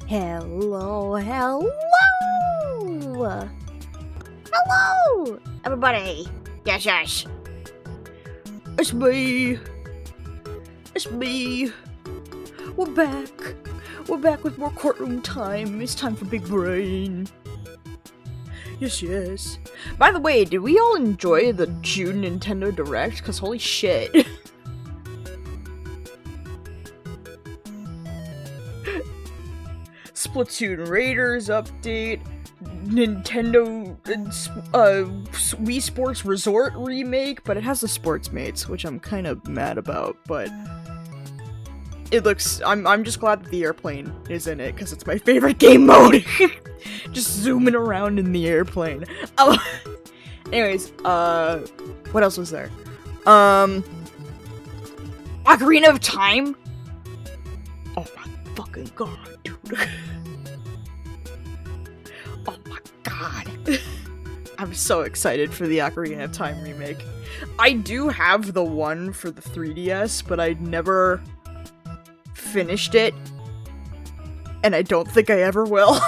Hello, everybody. Yes. It's me. We're back with more courtroom time. It's time for Big Brain. Yes. By the way, did we all enjoy the June Nintendo Direct? Because holy shit. Splatoon Raiders update, Nintendo Wii Sports Resort remake, but it has the Sports Mates, which I'm kind of mad about, but it looks, I'm just glad that the airplane is in it, because it's my favorite game mode! Just zooming around in the airplane. Oh. Anyways, what else was there? Ocarina of Time? Oh my fucking god, dude. Oh my god. I'm so excited for the Ocarina of Time remake. I do have the one for the 3DS, but I never finished it. And I don't think I ever will.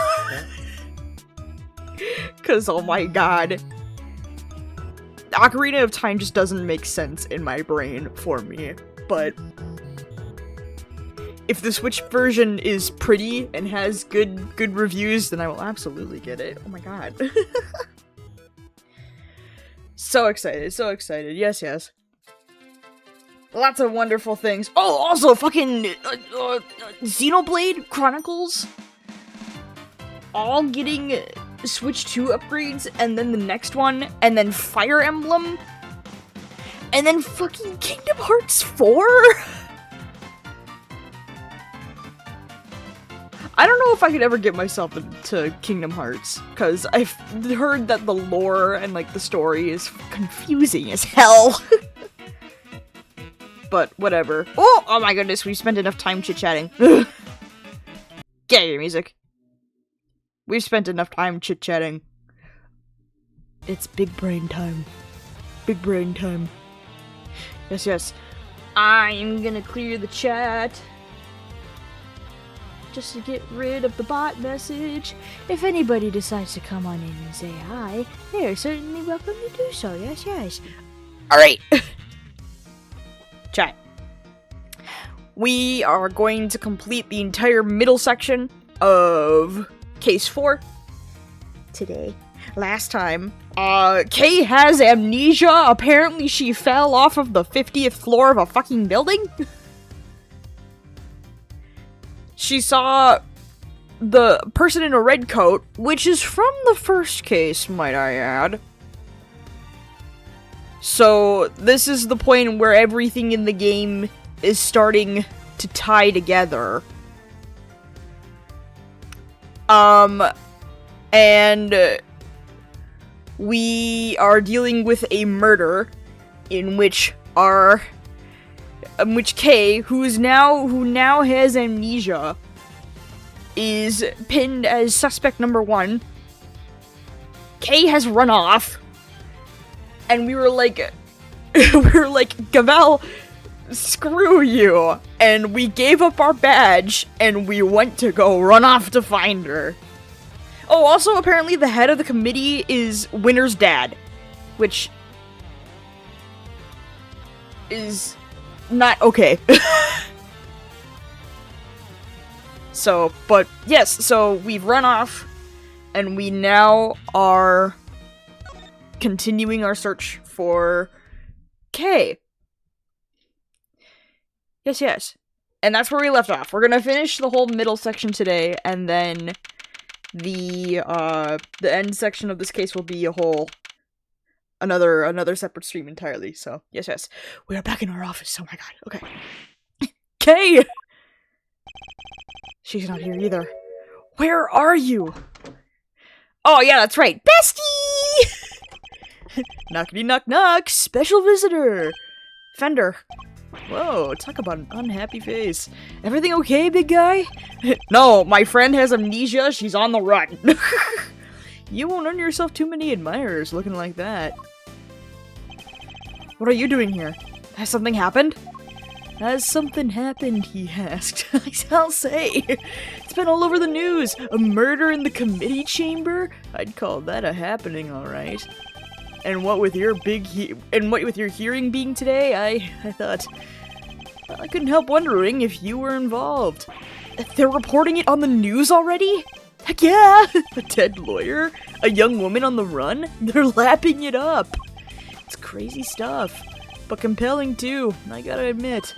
Cause oh my god. Ocarina of Time just doesn't make sense in my brain for me, but if the Switch version is pretty and has good reviews, then I will absolutely get it. Oh my god. So excited. Yes. Lots of wonderful things. Oh, also fucking Xenoblade Chronicles. All getting Switch 2 upgrades, and then the next one, and then Fire Emblem, and then fucking Kingdom Hearts 4? I don't know if I could ever get myself into Kingdom Hearts, because I've heard that the lore and, like, the story is confusing as hell. But, whatever. Oh my goodness, we spent enough time chit-chatting. Get your music. We've spent enough time chit-chatting. It's big brain time. Big brain time. Yes. I'm gonna clear the chat. Just to get rid of the bot message. If anybody decides to come on in and say hi, they are certainly welcome to do so. Yes. Alright. Chat. We are going to complete the entire middle section of Case 4 today. Last time, Kay has amnesia. Apparently she fell off of the 50th floor of a fucking building. She saw the person in a red coat, which is from the first case, might I add. So, this is the point where everything in the game is starting to tie together. And we are dealing with a murder in which Kay, who now has amnesia, is pinned as suspect number 1. Kay has run off, and we were like, Gavel, screw you, and we gave up our badge, and we went to go run off to find her. Oh, also, apparently the head of the committee is Winner's dad, which is not okay. So, but yes, so we've run off, and we now are continuing our search for Kay. Yes. And that's where we left off. We're gonna finish the whole middle section today, and then the end section of this case will be another separate stream entirely. So yes, we are back in our office. Oh my god. Okay. Kay! She's not here either. Where are you? Oh yeah, that's right. Bestie! Knockity knock. Special visitor. Fender. Whoa, talk about an unhappy face. Everything okay, big guy? No, my friend has amnesia. She's on the run. You won't earn yourself too many admirers looking like that. What are you doing here? Has something happened? Has something happened, he asked. I'll say. It's been all over the news. A murder in the committee chamber? I'd call that a happening, alright. And what with your hearing being today, I thought... Well, I couldn't help wondering if you were involved. They're reporting it on the news already? Heck yeah! A dead lawyer? A young woman on the run? They're lapping it up. It's crazy stuff. But compelling too, I gotta admit.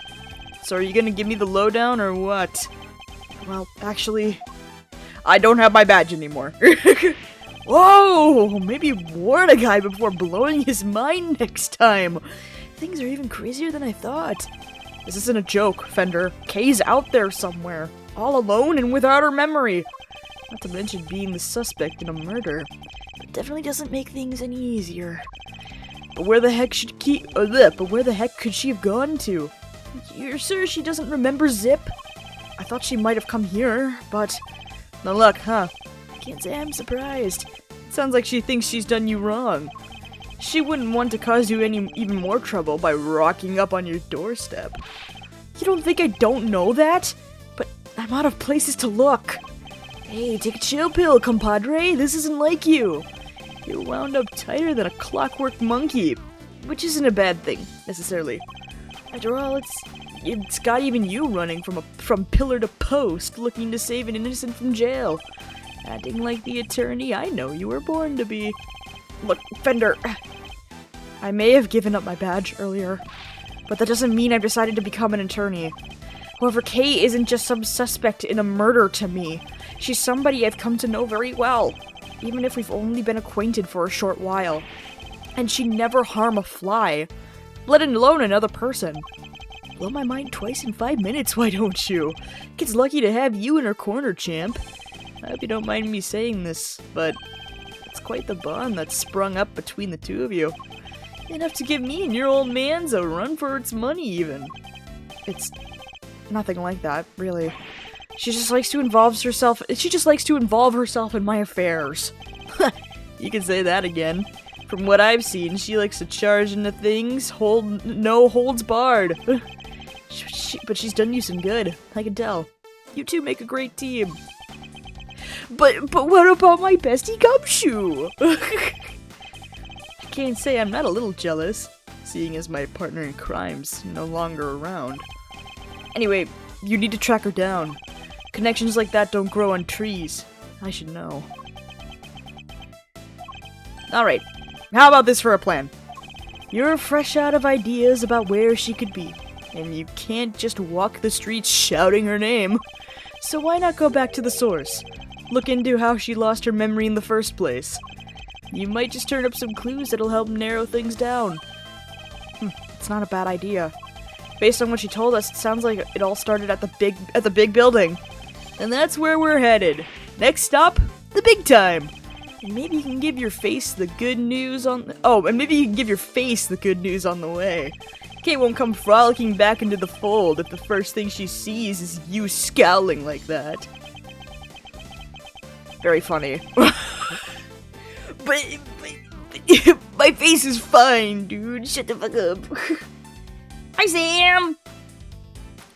So are you gonna give me the lowdown or what? Well, actually, I don't have my badge anymore. Whoa! Maybe warn a guy before blowing his mind next time. Things are even crazier than I thought. This isn't a joke, Fender. Kay's out there somewhere, all alone and without her memory. Not to mention being the suspect in a murder. It definitely doesn't make things any easier. But where the heck could she have gone to? You're sure she doesn't remember Zip? I thought she might have come here, but no luck, huh? Can't say I'm surprised. It sounds like she thinks she's done you wrong. She wouldn't want to cause you even more trouble by rocking up on your doorstep. You don't think I don't know that? But I'm out of places to look. Hey, take a chill pill, compadre. This isn't like you. You're wound up tighter than a clockwork monkey, which isn't a bad thing, necessarily. After all, it's got even you running from pillar to post, looking to save an innocent from jail. Acting like the attorney I know you were born to be. Look, Fender, I may have given up my badge earlier, but that doesn't mean I've decided to become an attorney. However, Kay isn't just some suspect in a murder to me. She's somebody I've come to know very well, even if we've only been acquainted for a short while. And she'd never harm a fly, let alone another person. Blow my mind twice in 5 minutes, why don't you? Kid's lucky to have you in her corner, champ. I hope you don't mind me saying this, but it's quite the bond that's sprung up between the two of you. Enough to give me and your old man's a run for its money, even. It's nothing like that, really. She just likes to involve herself in my affairs. You can say that again. From what I've seen, she likes to charge into things, no holds barred. But she's done you some good, I can tell. You two make a great team. But what about my bestie Gumshoe? I can't say I'm not a little jealous, seeing as my partner in crime's no longer around. Anyway, you need to track her down. Connections like that don't grow on trees. I should know. Alright, how about this for a plan? You're fresh out of ideas about where she could be, and you can't just walk the streets shouting her name. So why not go back to the source? Look into how she lost her memory in the first place. You might just turn up some clues that'll help narrow things down. It's not a bad idea. Based on what she told us, it sounds like it all started at the Bigg Building. And that's where we're headed. Next stop, the big time. And maybe you can give your face the good news on the way. Kay won't come frolicking back into the fold if the first thing she sees is you scowling like that. Very funny. but my face is fine, dude. Shut the fuck up. Hi, Sam.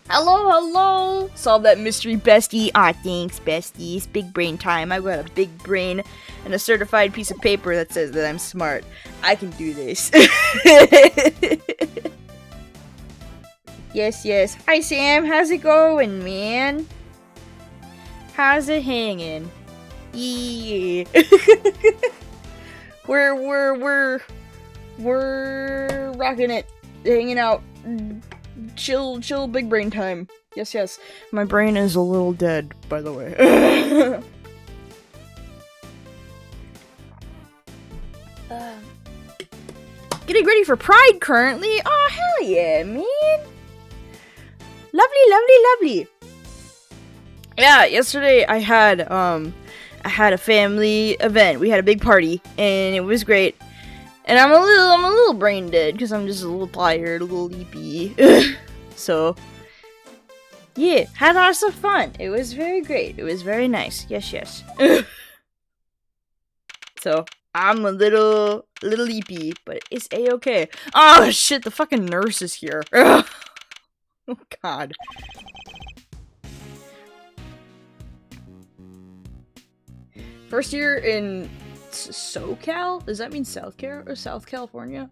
Hello. Solve that mystery, bestie. Aw, thanks, bestie. It's big brain time. I've got a big brain and a certified piece of paper that says that I'm smart. I can do this. Yes. Hi, Sam. How's it going, man? How's it hanging? Yeah. We're rocking it. Hanging out. Chill big brain time. Yes. My brain is a little dead, by the way. Getting ready for Pride currently. Oh, hell yeah, man. Lovely. Yeah, yesterday I had a family event. We had a big party, and it was great. And I'm a little brain dead because I'm just a little tired, a little leapy. So, yeah, had lots of fun. It was very great. It was very nice. Yes. So, I'm a little leapy, but it's a-okay. Oh shit, the fucking nurse is here. Oh god. First year in SoCal? Does that mean South California?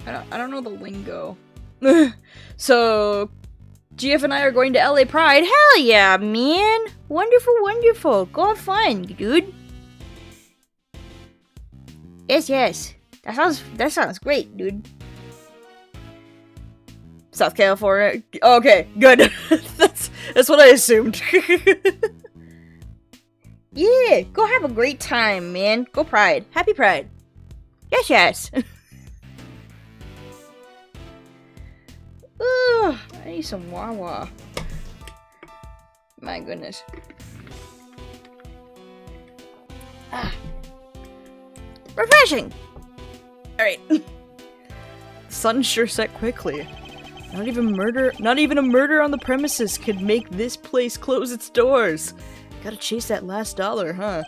I don't know the lingo. So, GF and I are going to LA Pride. Hell yeah, man! Wonderful, wonderful. Go have fun, dude. Yes. That sounds great, dude. South California. Okay, good. that's what I assumed. Yeah, go have a great time, man. Go Pride. Happy Pride. Yes. Ugh, I need some Wawa. My goodness. Refreshing! Alright. Sun sure set quickly. Not even a murder on the premises could make this place close its doors. Gotta chase that last dollar, huh?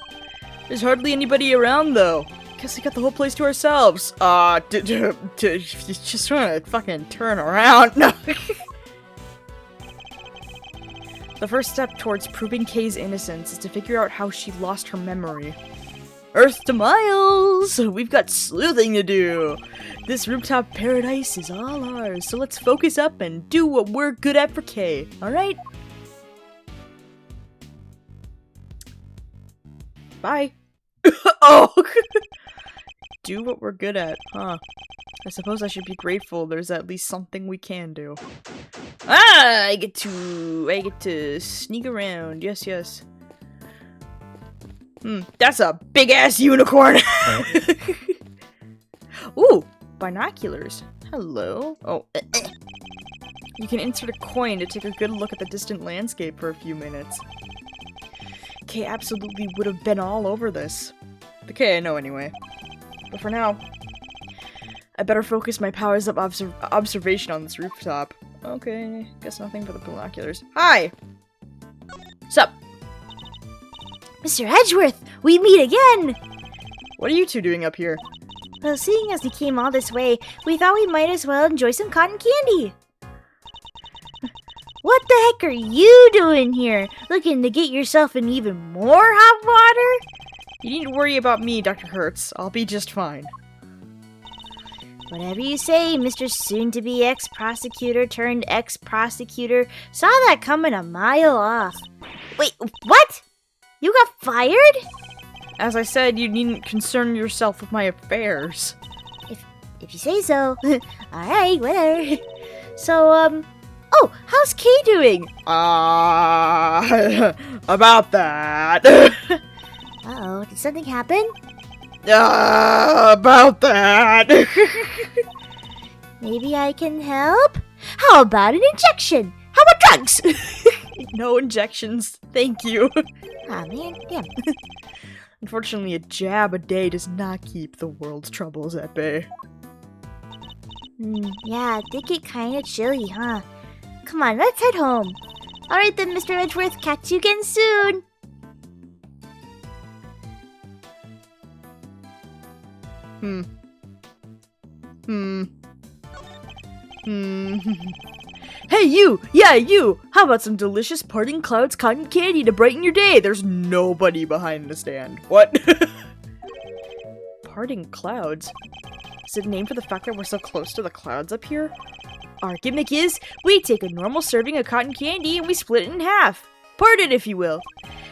There's hardly anybody around, though. Guess we got the whole place to ourselves. Just trying to fucking turn around. No. The first step towards proving Kay's innocence is to figure out how she lost her memory. Earth to Miles! We've got sleuthing to do! This rooftop paradise is all ours, so let's focus up and do what we're good at for Kay, alright? Bye. Oh! Do what we're good at, huh? I suppose I should be grateful there's at least something we can do. Ah! I get to sneak around, yes. That's a big-ass unicorn! Ooh, binoculars. Hello. Oh, You can insert a coin to take a good look at the distant landscape for a few minutes. Kay absolutely would have been all over this. The Kay I know anyway. But for now, I better focus my powers of observation on this rooftop. Okay, guess nothing but the binoculars. Hi! Sup? Mr. Edgeworth, we meet again! What are you two doing up here? Well, seeing as we came all this way, we thought we might as well enjoy some cotton candy. What the heck are you doing here? Looking to get yourself in even more hot water? You needn't worry about me, Dr. Hertz. I'll be just fine. Whatever you say, Mr. Soon-to-be ex-prosecutor turned ex-prosecutor. Saw that coming a mile off. Wait, what? You got fired? As I said, you needn't concern yourself with my affairs. If you say so. Alright, whatever. So, oh, how's Kay doing? About that. Uh-oh, did something happen? About that. Maybe I can help? How about an injection? How about drugs? No injections, thank you. Aw, man, damn. Unfortunately, a jab a day does not keep the world's troubles at bay. Yeah, it did get kinda chilly, huh? Come on, let's head home. Alright then, Mr. Edgeworth, catch you again soon. Hey, you! Yeah, you! How about some delicious Parting Clouds cotton candy to brighten your day? There's nobody behind the stand. What? Parting Clouds? Is it named for the fact that we're so close to the clouds up here? Our gimmick is, we take a normal serving of cotton candy and we split it in half. Part it, if you will.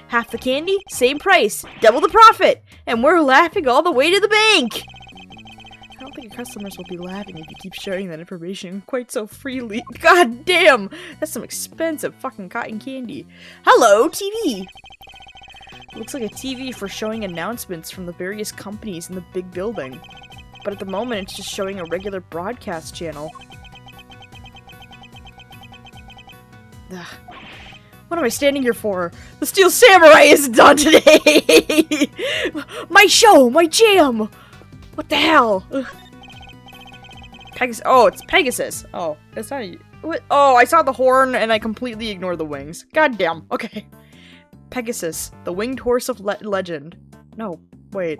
Half the candy, same price, double the profit, and we're laughing all the way to the bank! I don't think your customers will be laughing if you keep sharing that information quite so freely. God damn! That's some expensive fucking cotton candy. Hello, TV! Looks like a TV for showing announcements from the various companies in the big building. But at the moment, it's just showing a regular broadcast channel. Ugh. What am I standing here for? The Steel Samurai isn't done today! My show! My jam! What the hell? Pegasus. Oh, it's Pegasus. Oh, it's not you. What? Oh, I saw the horn and I completely ignored the wings. God damn. Okay. Pegasus, the winged horse of legend. No, wait.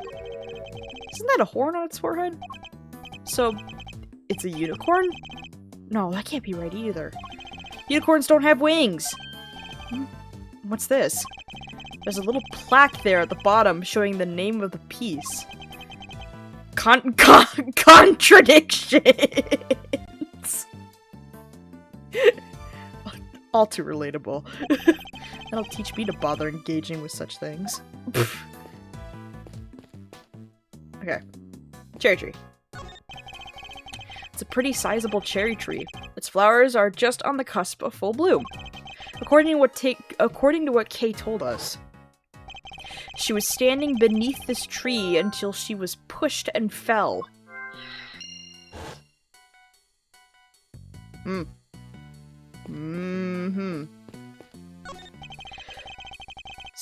Isn't that a horn on its forehead? So, it's a unicorn? No, that can't be right either. Unicorns don't have wings! What's this? There's a little plaque there at the bottom showing the name of the piece. Contradictions! All too relatable. That'll teach me to bother engaging with such things. Okay. Cherry tree. It's a pretty sizable cherry tree. Its flowers are just on the cusp of full bloom. According to what Kay told us. She was standing beneath this tree until she was pushed and fell. So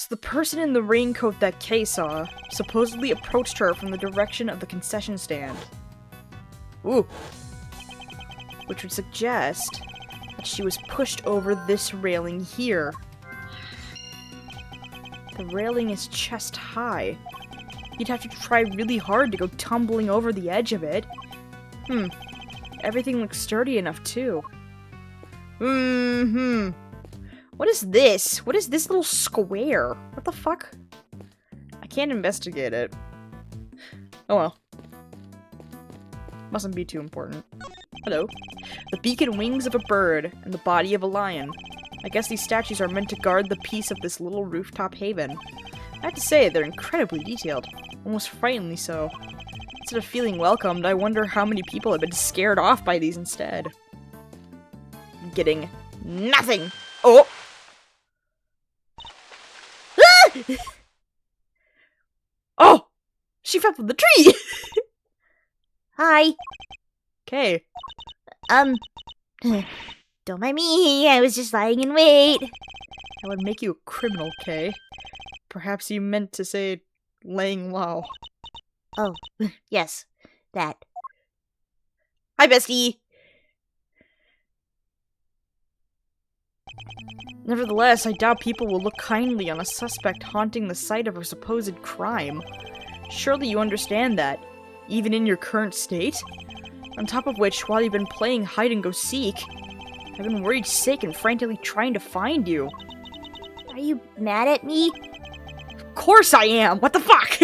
the person in the raincoat that Kay saw supposedly approached her from the direction of the concession stand. Ooh. Which would suggest that she was pushed over this railing here. The railing is chest high. You'd have to try really hard to go tumbling over the edge of it. Everything looks sturdy enough, too. What is this? What is this little square? What the fuck? I can't investigate it. Oh well. Mustn't be too important. Hello. The beak and wings of a bird, and the body of a lion. I guess these statues are meant to guard the peace of this little rooftop haven. I have to say, they're incredibly detailed. Almost frighteningly so. Instead of feeling welcomed, I wonder how many people have been scared off by these instead. Getting nothing! Oh! Ah! Oh! She fell from the tree! Hi. Okay. Don't mind me. I was just lying in wait. That would make you a criminal, Kay. Perhaps you meant to say laying low. Oh, yes. That. Hi, bestie! Nevertheless, I doubt people will look kindly on a suspect haunting the site of a supposed crime. Surely you understand that, even in your current state? On top of which, while you've been playing hide-and-go-seek, I've been worried sick and frantically trying to find you. Are you mad at me? Of course I am! What the fuck?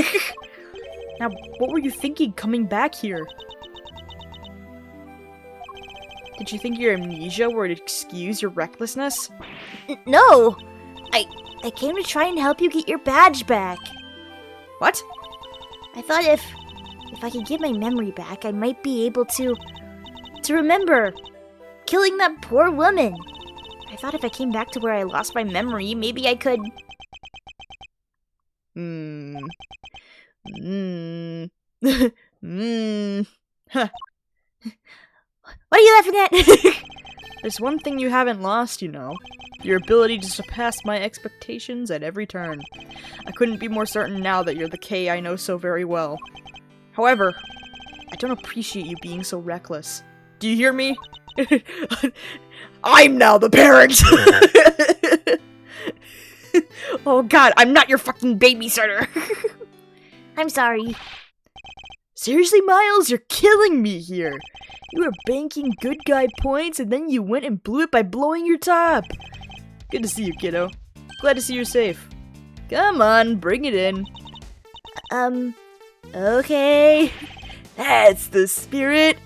Now, what were you thinking coming back here? Did you think your amnesia would excuse your recklessness? No! I came to try and help you get your badge back. What? I thought if I could get my memory back, I might be able to remember killing that poor woman. I thought if I came back to where I lost my memory, maybe I could... Huh. What are you laughing at? There's one thing you haven't lost, you know. Your ability to surpass my expectations at every turn. I couldn't be more certain now that you're the Kay I know so very well. However, I don't appreciate you being so reckless. Do you hear me? I'm now the parent! Oh god, I'm not your fucking babysitter! I'm sorry. Seriously, Miles? You're killing me here! You were banking good guy points and then you went and blew it by blowing your top! Good to see you, kiddo. Glad to see you're safe. Come on, bring it in. Okay. That's the spirit!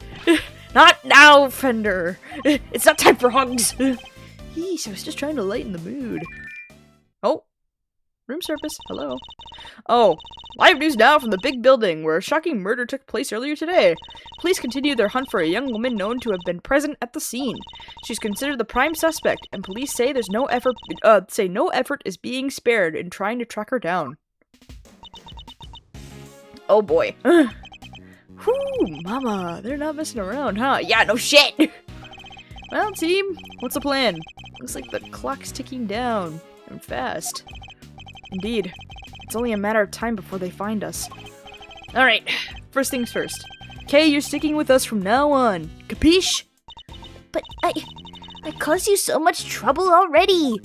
Not now, Fender! It's not time for hugs! Yeesh, I was just trying to lighten the mood. Oh. Room service, hello. Oh, live news now from the Bigg Building, where a shocking murder took place earlier today. Police continue their hunt for a young woman known to have been present at the scene. She's considered the prime suspect, and police say there's no effort is being spared in trying to track her down. Oh boy. Whew, mama, they're not messing around, huh? Yeah, no shit! Well, team, what's the plan? Looks like the clock's ticking down, and fast. Indeed. It's only a matter of time before they find us. Alright, first things first. Kay, you're sticking with us from now on. Capiche? But I caused you so much trouble already.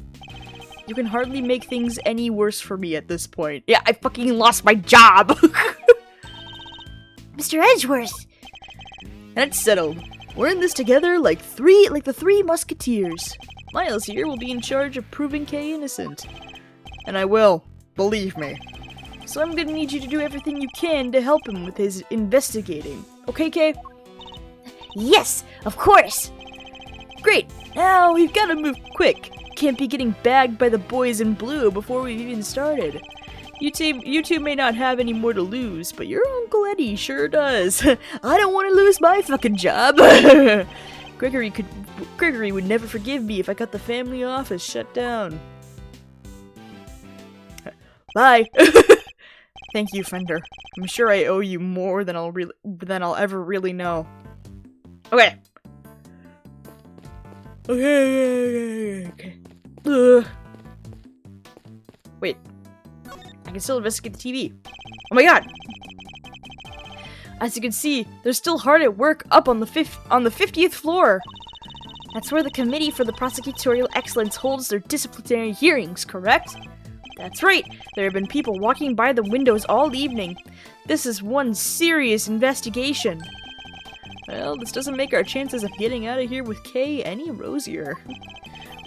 You can hardly make things any worse for me at this point. Yeah, I fucking lost my job! Mr. Edgeworth! And it's settled. We're in this together like the three musketeers. Miles here will be in charge of proving Kay innocent. And I will, believe me. So I'm gonna need you to do everything you can to help him with his investigating. Okay, Kay? Yes, of course. Great. Now we've gotta move quick. Can't be getting bagged by the boys in blue before we've even started. You two may not have any more to lose, but your Uncle Eddie sure does. I don't want to lose my fucking job. Gregory would never forgive me if I got the family office shut down. Bye. Thank you, Fender. I'm sure I owe you more than I'll ever really know. Okay. Okay. Wait. I can still investigate the TV. Oh my god! As you can see, they're still hard at work up on the 50th floor. That's where the Committee for the Prosecutorial Excellence holds their disciplinary hearings, correct? That's right. There have been people walking by the windows all evening. This is one serious investigation. Well, this doesn't make our chances of getting out of here with Kay any rosier.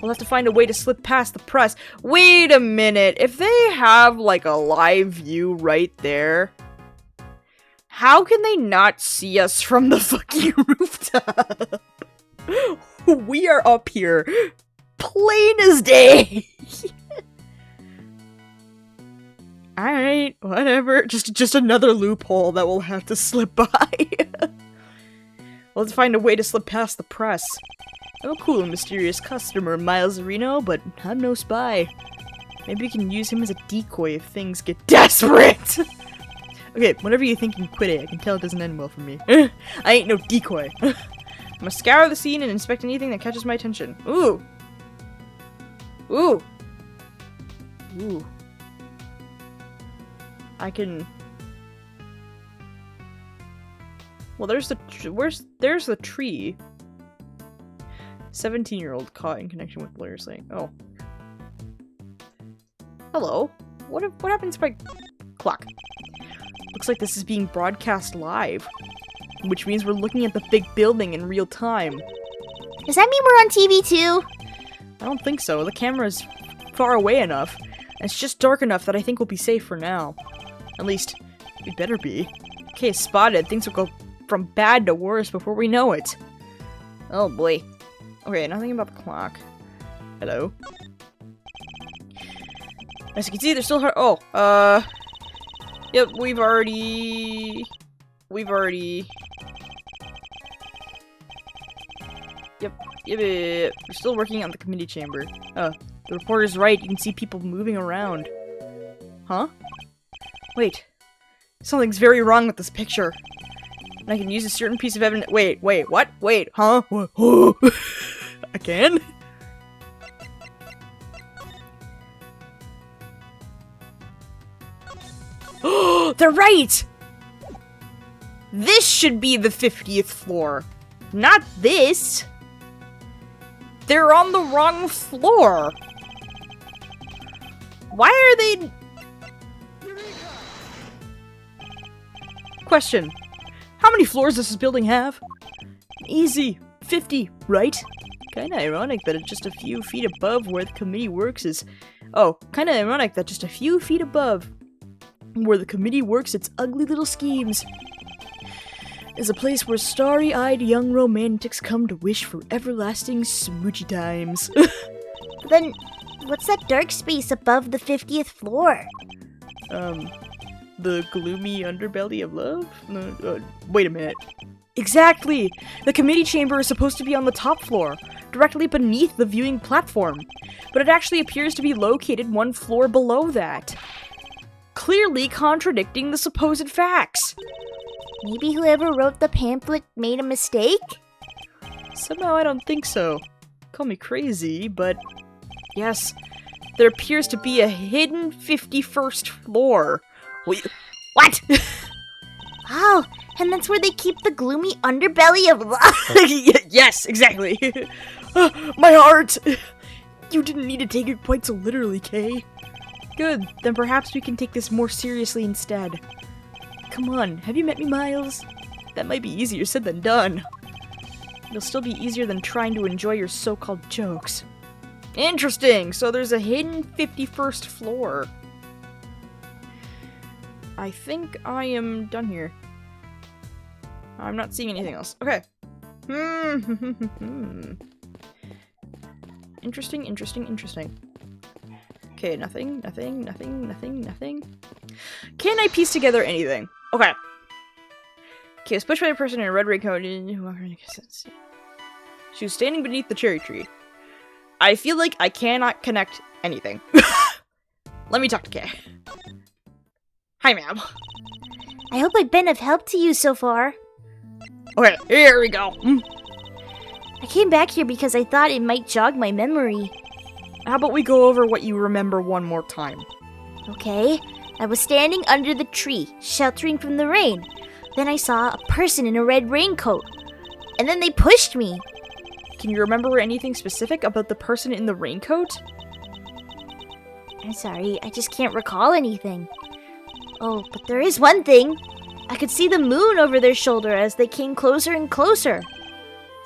We'll have to find a way to slip past the press. Wait a minute. If they have, like, a live view right there, how can they not see us from the fucking rooftop? We are up here. Plain as day. Alright, whatever. Just another loophole that we'll have to slip by. Let's find a way to slip past the press. I'm a cool and mysterious customer, Miles Reno, but I'm no spy. Maybe we can use him as a decoy if things get desperate! Okay, whenever you think you can quit it, I can tell it doesn't end well for me. I ain't no decoy. I'm gonna scour the scene and inspect anything that catches my attention. Ooh! Ooh! Ooh. I can... Well, there's the tree. 17-year-old caught in connection with lawyers saying, oh. Hello? What happens if I... Clock. Looks like this is being broadcast live. Which means we're looking at the Bigg Building in real time. Does that mean we're on TV too? I don't think so. The camera's far away enough. And it's just dark enough that I think we'll be safe for now. At least, we better be. Okay, spotted. Things will go from bad to worse before we know it. Oh boy. Okay, nothing about the clock. Hello? As you can see, they're still hard- oh, yep, we've already... Yep, we're still working on the committee chamber. The reporter's right, you can see people moving around. Huh? Wait. Something's very wrong with this picture. And I can use a certain piece of evidence- wait, what? Wait, huh? I can? Oh, they're right! This should be the 50th floor. Not this. They're on the wrong floor. Why are they... Question. How many floors does this building have? Easy. 50, right? Kinda ironic that it's just a few feet above where the committee works is... Oh, kinda ironic that just a few feet above where the committee works its ugly little schemes is a place where starry-eyed young romantics come to wish for everlasting smoochy times. Then, what's that dark space above the 50th floor? The gloomy underbelly of love? Wait a minute. Exactly! The committee chamber is supposed to be on the top floor, directly beneath the viewing platform, but it actually appears to be located one floor below that. Clearly contradicting the supposed facts. Maybe whoever wrote the pamphlet made a mistake? Somehow I don't think so. Call me crazy, but yes, there appears to be a hidden 51st floor. Wait, what? Wow, and that's where they keep the gloomy underbelly of love. Yes, exactly. My heart! You didn't need to take it quite so literally, Kay. Good, then perhaps we can take this more seriously instead. Come on, have you met me, Miles? That might be easier said than done. It'll still be easier than trying to enjoy your so-called jokes. Interesting! So there's a hidden 51st floor. I think I am done here. I'm not seeing anything else. Okay. Interesting, interesting, interesting. Okay, nothing. Can I piece together anything? Okay. Okay, was pushed by a person in a red raincoat. She was standing beneath the cherry tree. I feel like I cannot connect anything. Let me talk to Kay. Hi, ma'am. I hope I've been of help to you so far. Okay, here we go. I came back here because I thought it might jog my memory. How about we go over what you remember one more time? Okay. I was standing under the tree, sheltering from the rain. Then I saw a person in a red raincoat. And then they pushed me. Can you remember anything specific about the person in the raincoat? I'm sorry, I just can't recall anything. Oh, but there is one thing. I could see the moon over their shoulder as they came closer and closer.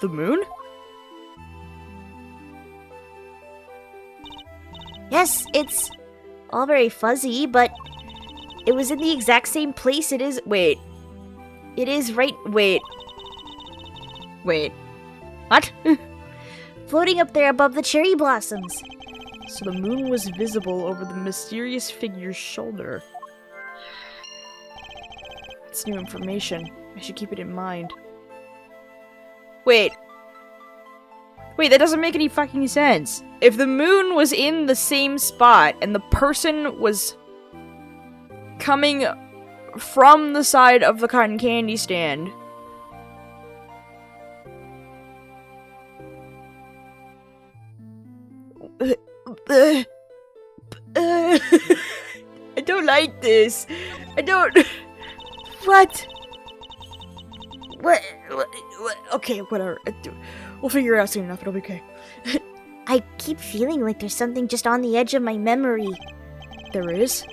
The moon? Yes, it's all very fuzzy, but it was in the exact same place it is. Wait. It is right. Wait. What? Floating up there above the cherry blossoms. So the moon was visible over the mysterious figure's shoulder. That's new information. I should keep it in mind. Wait, that doesn't make any fucking sense. If the moon was in the same spot and the person was coming from the side of the cotton candy stand, I don't like this. I don't. What? Okay, whatever. We'll figure it out soon enough. It'll be okay. I keep feeling like there's something just on the edge of my memory. There is?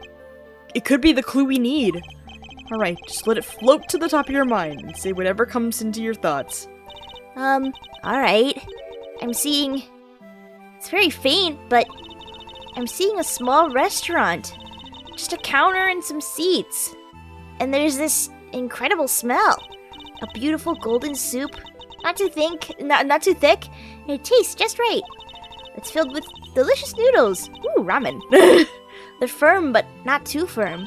It could be the clue we need. Alright, just let it float to the top of your mind and say whatever comes into your thoughts. Alright. I'm seeing... It's very faint, but I'm seeing a small restaurant. Just a counter and some seats. And there's this incredible smell. A beautiful golden soup. Not too thick, not too thick, and it tastes just right. It's filled with delicious noodles. Ooh, ramen. They're firm, but not too firm.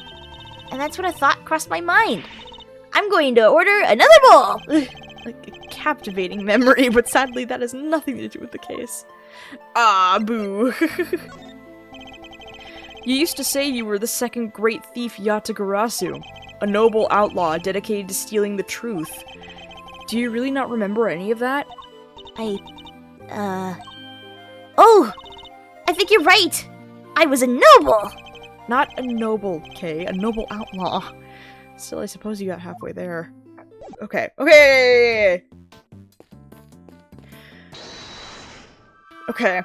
And that's when a thought crossed my mind. I'm going to order another bowl! Like a captivating memory, but sadly that has nothing to do with the case. Ah, boo. You used to say you were the second great thief Yatagarasu, a noble outlaw dedicated to stealing the truth. Do you really not remember any of that? Oh! I think you're right! I was a noble! Not a noble, Kay. A noble outlaw. Still, I suppose you got halfway there. Okay. Okay! Okay.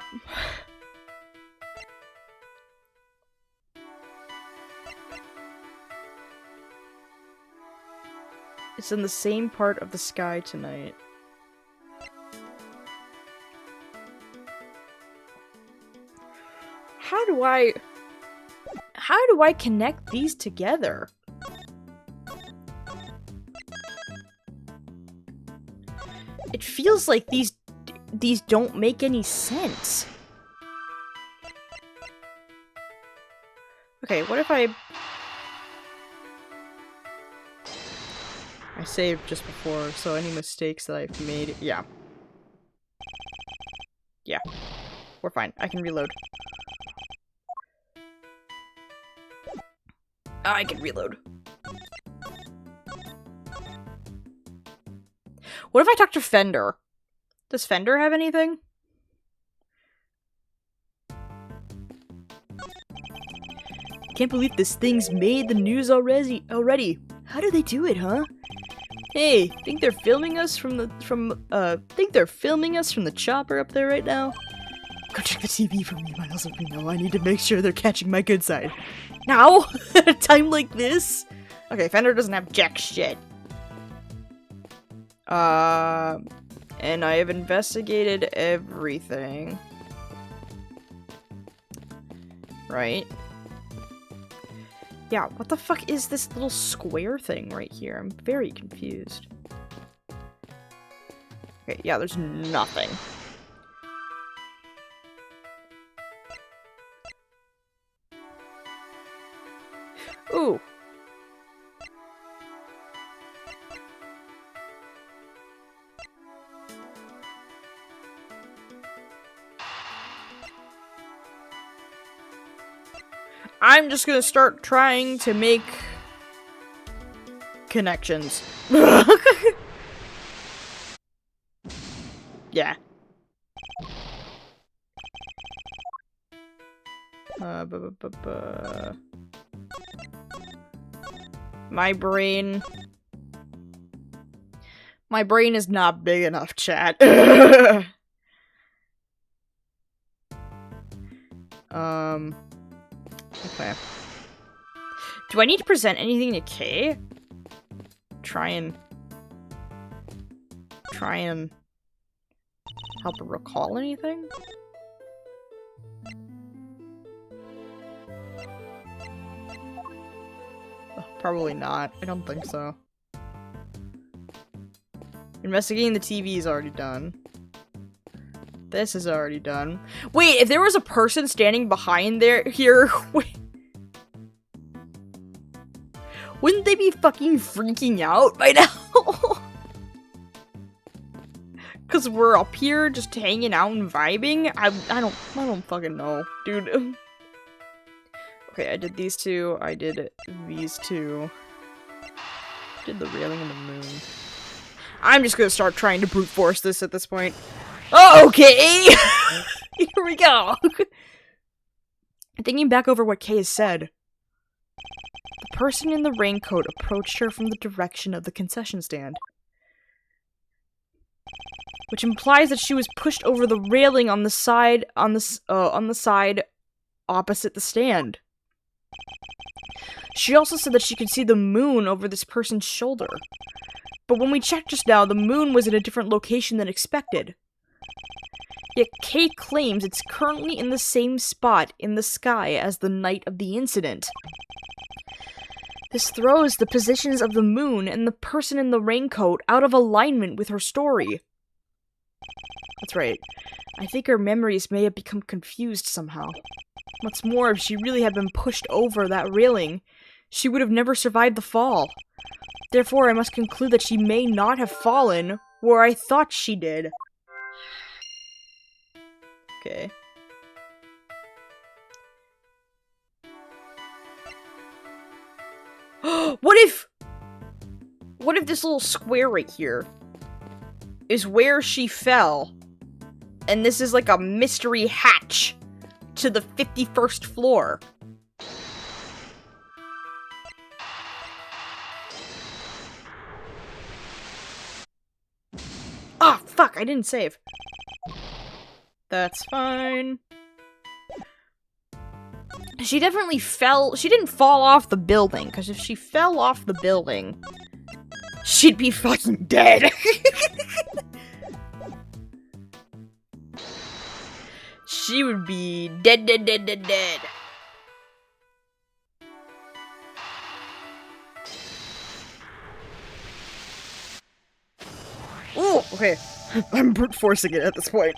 It's in the same part of the sky tonight. How do I connect these together? It feels like these don't make any sense. Okay, what if I saved just before, so any mistakes that I've made, yeah. Yeah. We're fine. I can reload. I can reload. What if I talk to Fender? Does Fender have anything? Can't believe this thing's made the news already. How do they do it, huh? Hey, think they're filming us from the chopper up there right now? Go check the TV for me, Miles of Reno. I need to make sure they're catching my good side. Now? At a time like this? Okay, Fender doesn't have jack shit. And I have investigated everything. Right? Yeah, what the fuck is this little square thing right here? I'm very confused. Okay, yeah, there's nothing. Ooh. I'm just gonna start trying to make connections. Yeah. My brain is not big enough, chat. Okay. Do I need to present anything to Kay? Try and help her recall anything? Oh, probably not. I don't think so. Investigating the TV is already done. This is already done. Wait, if there was a person standing behind here, wait. Wouldn't they be fucking freaking out by now? Cause we're up here just hanging out and vibing? I don't fucking know, dude. Okay, I did these two. I did these two. Did the railing and the moon. I'm just gonna start trying to brute force this at this point. Oh, okay! Here we go! Thinking back over what Kay has said, the person in the raincoat approached her from the direction of the concession stand, which implies that she was pushed over the railing on the side opposite the stand. She also said that she could see the moon over this person's shoulder, but when we checked just now, the moon was in a different location than expected. Yet Kay claims it's currently in the same spot in the sky as the night of the incident. This throws the positions of the moon and the person in the raincoat out of alignment with her story. That's right. I think her memories may have become confused somehow. What's more, if she really had been pushed over that railing, she would have never survived the fall. Therefore, I must conclude that she may not have fallen where I thought she did. Okay. What if this little square right here is where she fell, and this is like a mystery hatch to the 51st floor? Ah, fuck, I didn't save. That's fine. She definitely fell. She didn't fall off the building, because if she fell off the building, she'd be fucking dead. She would be dead. Ooh, okay. I'm brute forcing it at this point.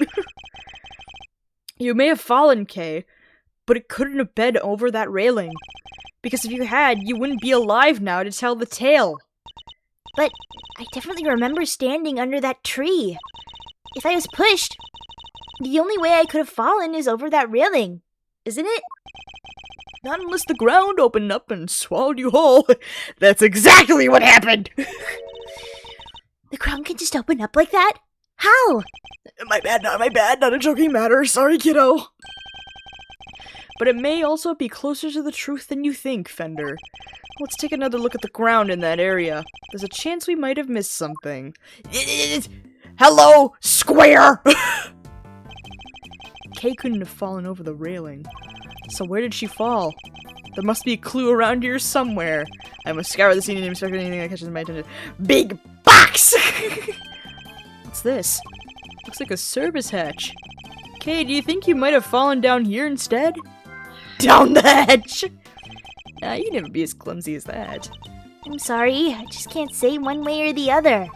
You may have fallen, Kay, but it couldn't have been over that railing. Because if you had, you wouldn't be alive now to tell the tale. But I definitely remember standing under that tree. If I was pushed, the only way I could have fallen is over that railing, isn't it? Not unless the ground opened up and swallowed you whole. That's exactly what happened! The ground can just open up like that? How? My bad, not a joking matter. Sorry, kiddo. But it may also be closer to the truth than you think, Fender. Let's take another look at the ground in that area. There's a chance we might have missed something. Hello, square! Kay couldn't have fallen over the railing. So where did she fall? There must be a clue around here somewhere. I must scour the scene and inspect anything that catches my attention. Big box! What's this? Looks like a service hatch. Kay, do you think you might have fallen down here instead? Down the hatch! You'd never be as clumsy as that. I'm sorry, I just can't say one way or the other.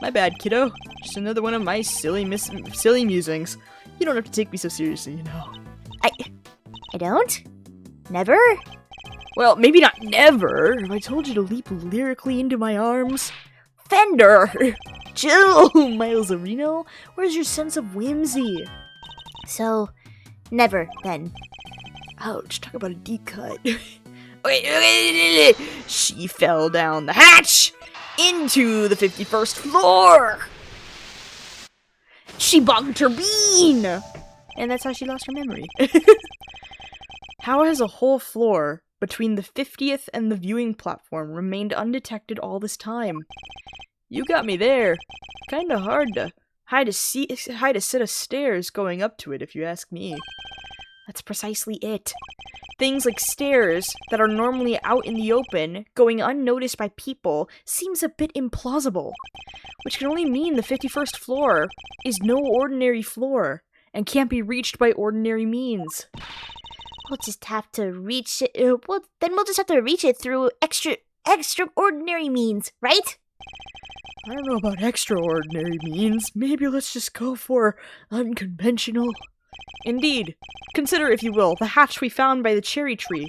My bad, kiddo. Just another one of my silly musings. You don't have to take me so seriously, you know. I don't? Never? Well, maybe not never. If I told you to leap lyrically into my arms. Fender! Chill, Miles Areno. Where's your sense of whimsy? So, never, then. Ouch, talk about a deep cut. Wait. She fell down the hatch into the 51st floor. She bugged her bean. And that's how she lost her memory. How has a whole floor between the 50th and the viewing platform remained undetected all this time? You got me there. Kinda hard to hide a set of stairs going up to it, if you ask me. That's precisely it. Things like stairs that are normally out in the open, going unnoticed by people, seems a bit implausible. Which can only mean the 51st floor is no ordinary floor, and can't be reached by ordinary means. We'll just have to reach it, we'll just have to reach it through extraordinary means, right? I don't know about extraordinary means. Maybe let's just go for unconventional. Indeed. Consider, if you will, the hatch we found by the cherry tree.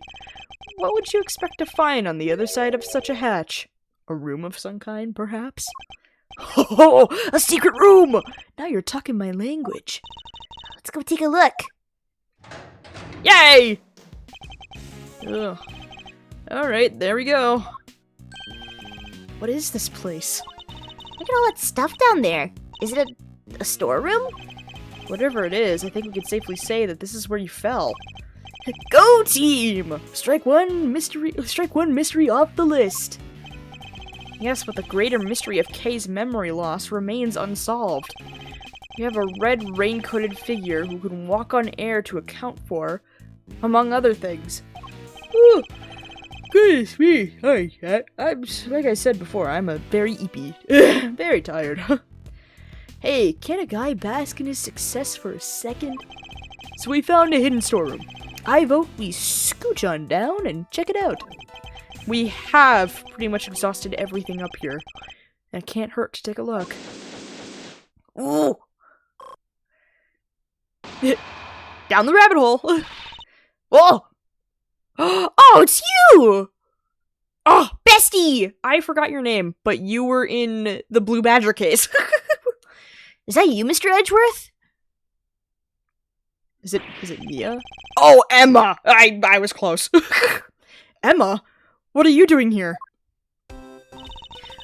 What would you expect to find on the other side of such a hatch? A room of some kind, perhaps? Oh, a secret room! Now you're talking my language. Let's go take a look. Yay! Ugh. Alright, there we go. What is this place? Look at all that stuff down there. Is it a storeroom? Whatever it is, I think we can safely say that this is where you fell. Go team! Strike one mystery off the list. Yes, but the greater mystery of Kay's memory loss remains unsolved. You have a red raincoated figure who can walk on air to account for, among other things. Ooh, goodness me! I'm like I said before, I'm a very eepy, very tired. Hey, can a guy bask in his success for a second? So we found a hidden storeroom. I vote we scooch on down and check it out. We have pretty much exhausted everything up here. And it can't hurt to take a look. Ooh! Down the rabbit hole! Whoa! Oh, it's you! Oh, bestie! I forgot your name, but you were in the Blue Badger case. Is that you, Mr. Edgeworth? Is it Mia? Oh, Emma! I was close. Emma? What are you doing here?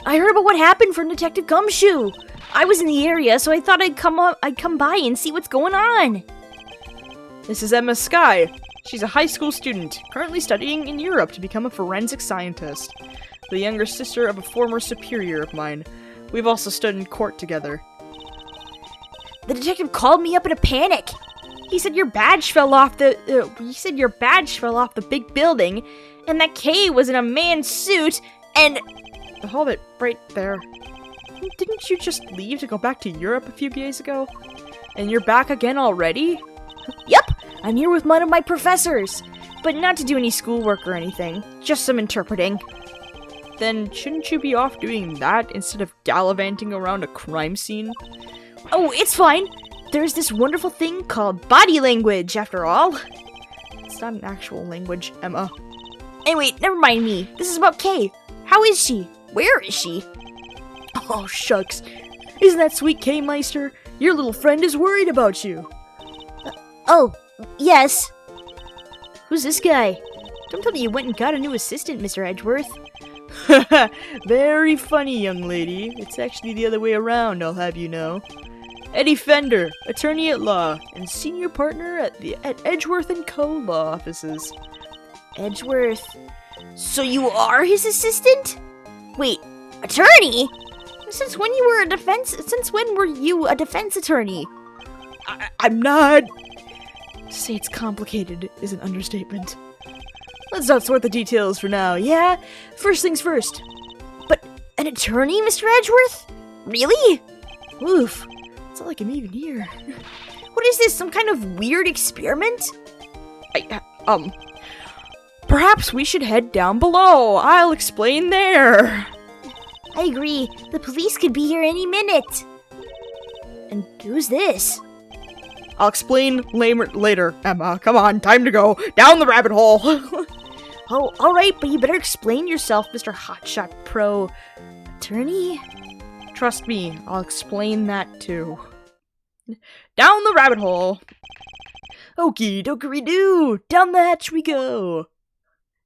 I heard about what happened from Detective Gumshoe. I was in the area, so I thought I'd come by and see what's going on. This is Emma Skye. She's a high school student, currently studying in Europe to become a forensic scientist. The younger sister of a former superior of mine. We've also stood in court together. The detective called me up in a panic. He said your badge fell off the Bigg Building, and that Kay was in a man's suit, and... Hold it right there. Didn't you just leave to go back to Europe a few days ago? And you're back again already? Yep, I'm here with one of my professors, but not to do any schoolwork or anything, just some interpreting. Then shouldn't you be off doing that instead of gallivanting around a crime scene? Oh, it's fine. There's this wonderful thing called body language, after all. It's not an actual language, Emma. Anyway, never mind me. This is about Kay. How is she? Where is she? Oh, shucks. Isn't that sweet, Kay Meister? Your little friend is worried about you. Oh, yes. Who's this guy? Don't tell me you went and got a new assistant, Mr. Edgeworth. Very funny, young lady. It's actually the other way around, I'll have you know. Eddie Fender, attorney at law, and senior partner at Edgeworth & Co. law offices. Edgeworth. So you are his assistant? Wait, attorney? Since when were you a defense attorney? I'm not. To say it's complicated is an understatement. Let's not sort the details for now, yeah? First things first. But an attorney, Mr. Edgeworth? Really? Oof. It's not like I'm even here. What is this, some kind of weird experiment? Perhaps we should head down below. I'll explain there. I agree. The police could be here any minute. And who's this? I'll explain later, Emma. Come on, time to go. Down the rabbit hole. Oh, alright, but you better explain yourself, Mr. Hotshot Pro Attorney. Trust me, I'll explain that too. Down the rabbit hole. Okie dokie doo. Down the hatch we go.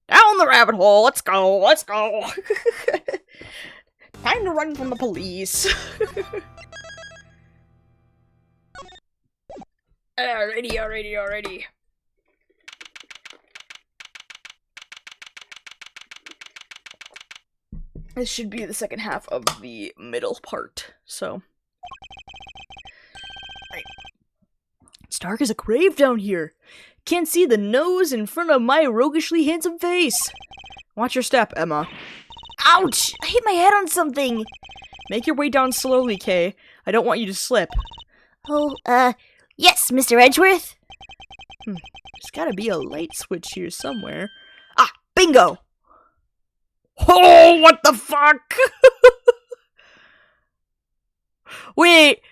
Down the rabbit hole. Let's go. Let's go. Time to run from the police. Alrighty. This should be the second half of the middle part, so. Right. It's dark as a grave down here. Can't see the nose in front of my roguishly handsome face. Watch your step, Emma. Ouch! I hit my head on something. Make your way down slowly, Kay. I don't want you to slip. Oh, yes, Mr. Edgeworth? There's gotta be a light switch here somewhere. Ah, bingo! Oh, what the fuck? Wait.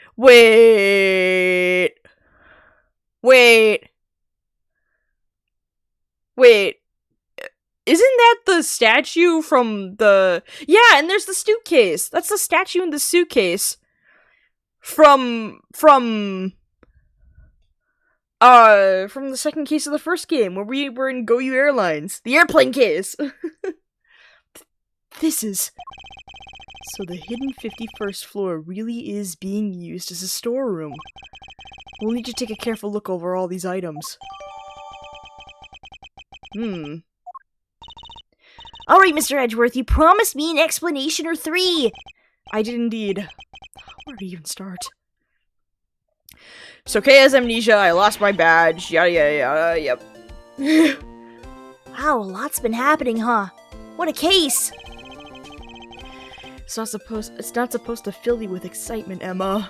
Isn't that the statue from the... Yeah, and there's the suitcase. That's the statue in the suitcase. From the second case of the first game, where we were in Go You Airlines. The airplane case! This is... So the hidden 51st floor really is being used as a storeroom. We'll need to take a careful look over all these items. Alright, Mr. Edgeworth, you promised me an explanation or 3! I did indeed. Where to even start? So Kay has amnesia, I lost my badge, yada yada yada, yep. Wow, a lot's been happening, huh? What a case! It's not supposed to fill you with excitement, Emma.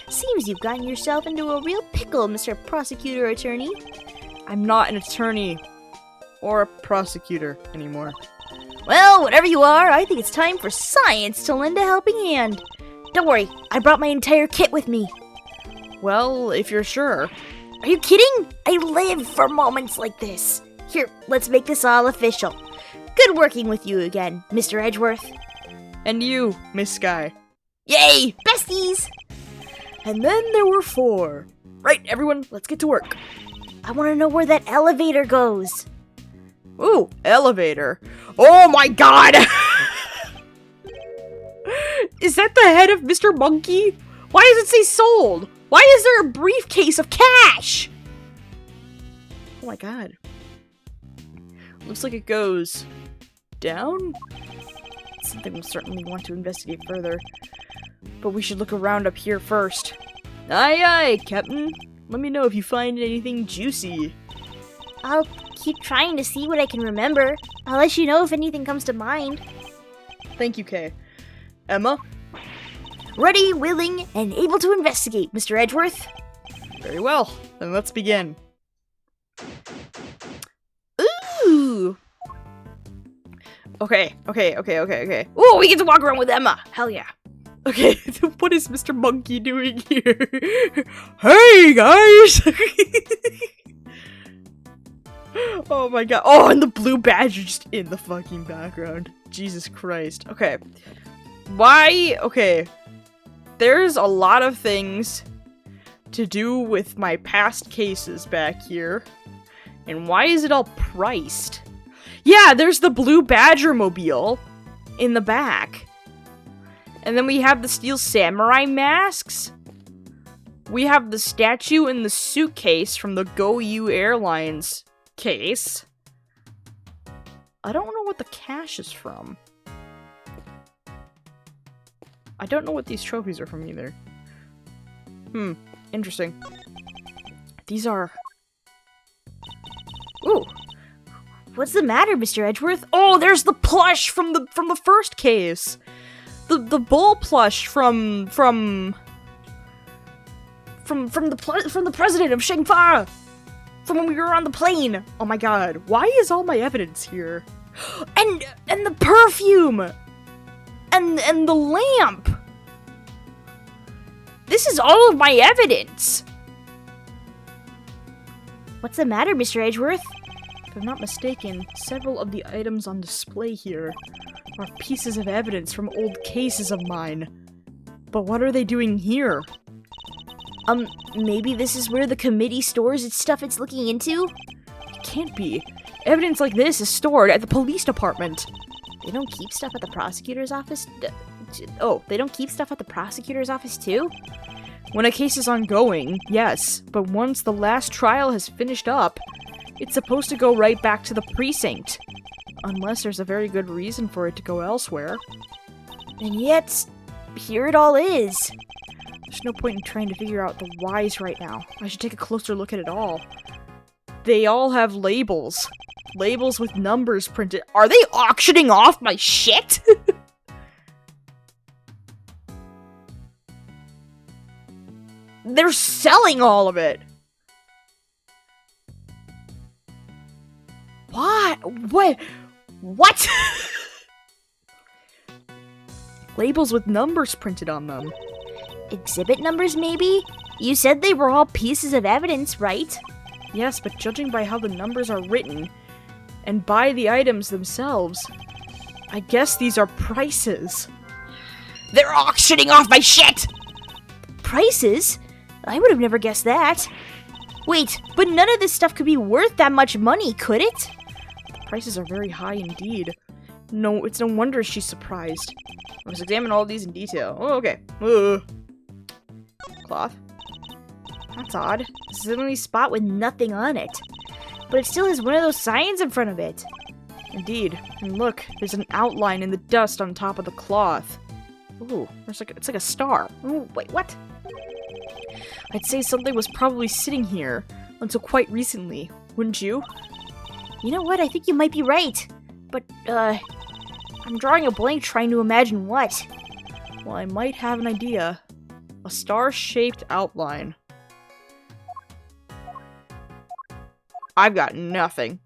Seems you've gotten yourself into a real pickle, Mr. Prosecutor Attorney. I'm not an attorney. Or a prosecutor anymore. Well, whatever you are, I think it's time for science to lend a helping hand. Don't worry, I brought my entire kit with me. Well, if you're sure. Are you kidding? I live for moments like this. Here, let's make this all official. Good working with you again, Mr. Edgeworth. And you, Miss Sky. Yay! Besties! And then there were 4. Right, everyone, let's get to work. I want to know where that elevator goes. Ooh, elevator. Oh my god! Is that the head of Mr. Monkey? Why does it say sold? Why is there a briefcase of cash? Oh my god. Looks like it goes down? Something we'll certainly want to investigate further. But we should look around up here first. Aye aye, Captain. Let me know if you find anything juicy. I'll keep trying to see what I can remember. I'll let you know if anything comes to mind. Thank you, Kay. Emma? Ready, willing, and able to investigate, Mr. Edgeworth. Very well. Then let's begin. Ooh! Okay. Ooh, we get to walk around with Emma! Hell yeah. Okay, what is Mr. Monkey doing here? Hey, guys! Oh my god. Oh, and the blue badger just in the fucking background. Jesus Christ. Okay. Why? Okay. There's a lot of things to do with my past cases back here. And why is it all priced? Yeah, there's the blue badger mobile in the back. And then we have the steel samurai masks. We have the statue in the suitcase from the Go You Airlines case. I don't know what the cash is from. I don't know what these trophies are from either. Interesting. These are... Ooh. What's the matter, Mr. Edgeworth? Oh, there's the plush from the first case. the bull plush from the president of Shangfara, from when we were on the plane. Oh my god, why is all my evidence here? And the perfume, and the lamp. This is all of my evidence. What's the matter, Mr. Edgeworth? If I'm not mistaken, several of the items on display here are pieces of evidence from old cases of mine. But what are they doing here? Maybe this is where the committee stores its stuff it's looking into? It can't be. Evidence like this is stored at the police department. They don't keep stuff at the prosecutor's office? Oh, they don't keep stuff at the prosecutor's office too? When a case is ongoing, yes, but once the last trial has finished up, it's supposed to go right back to the precinct. Unless there's a very good reason for it to go elsewhere. And yet, here it all is. There's no point in trying to figure out the whys right now. I should take a closer look at it all. They all have labels. Labels with numbers printed. Are they auctioning off my shit? They're selling all of it. What? What? Labels with numbers printed on them. Exhibit numbers, maybe? You said they were all pieces of evidence, right? Yes, but judging by how the numbers are written, and by the items themselves, I guess these are prices. They're auctioning off my shit! Prices? I would have never guessed that. Wait, but none of this stuff could be worth that much money, could it? The prices are very high indeed. No, it's no wonder she's surprised. Let's examine all of these in detail. Oh, okay. Cloth. That's odd. This is the only spot with nothing on it. But it still has one of those signs in front of it. Indeed. And look, there's an outline in the dust on top of the cloth. Ooh, it's like a star. Oh, wait, what? I'd say something was probably sitting here until quite recently, wouldn't you? You know what? I think you might be right. But, I'm drawing a blank trying to imagine what. Well, I might have an idea. A star-shaped outline. I've got nothing.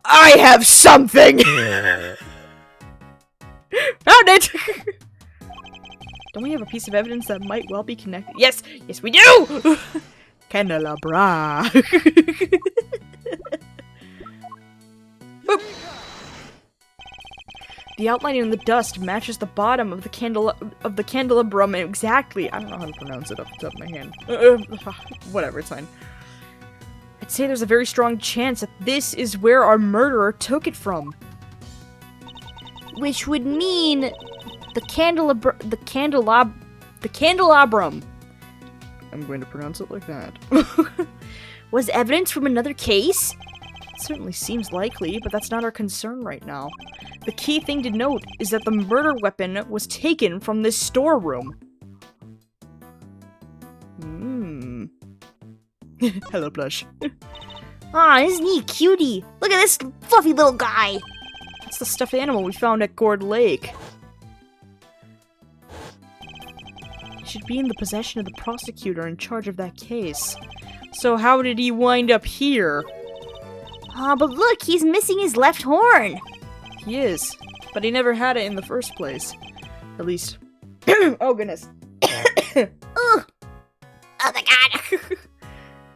I have something! Found it! Don't we have a piece of evidence that might well be connected? Yes! Yes, we do! Candelabra. Boop. The outline in the dust matches the bottom of the candelabrum exactly. I don't know how to pronounce it off the top of my hand. Whatever, it's fine. I'd say there's a very strong chance that this is where our murderer took it from. Which would mean the candelabrum. I'm going to pronounce it like that. Was evidence from another case? It certainly seems likely, but that's not our concern right now. The key thing to note is that the murder weapon was taken from this storeroom. Hello, Blush. Aw, isn't he cutie? Look at this fluffy little guy. It's the stuffed animal we found at Gourd Lake. It should be in the possession of the prosecutor in charge of that case. So how did he wind up here? Aw, but look, he's missing his left horn. He is, but he never had it in the first place. At least. Oh, goodness. Ugh. Oh my god.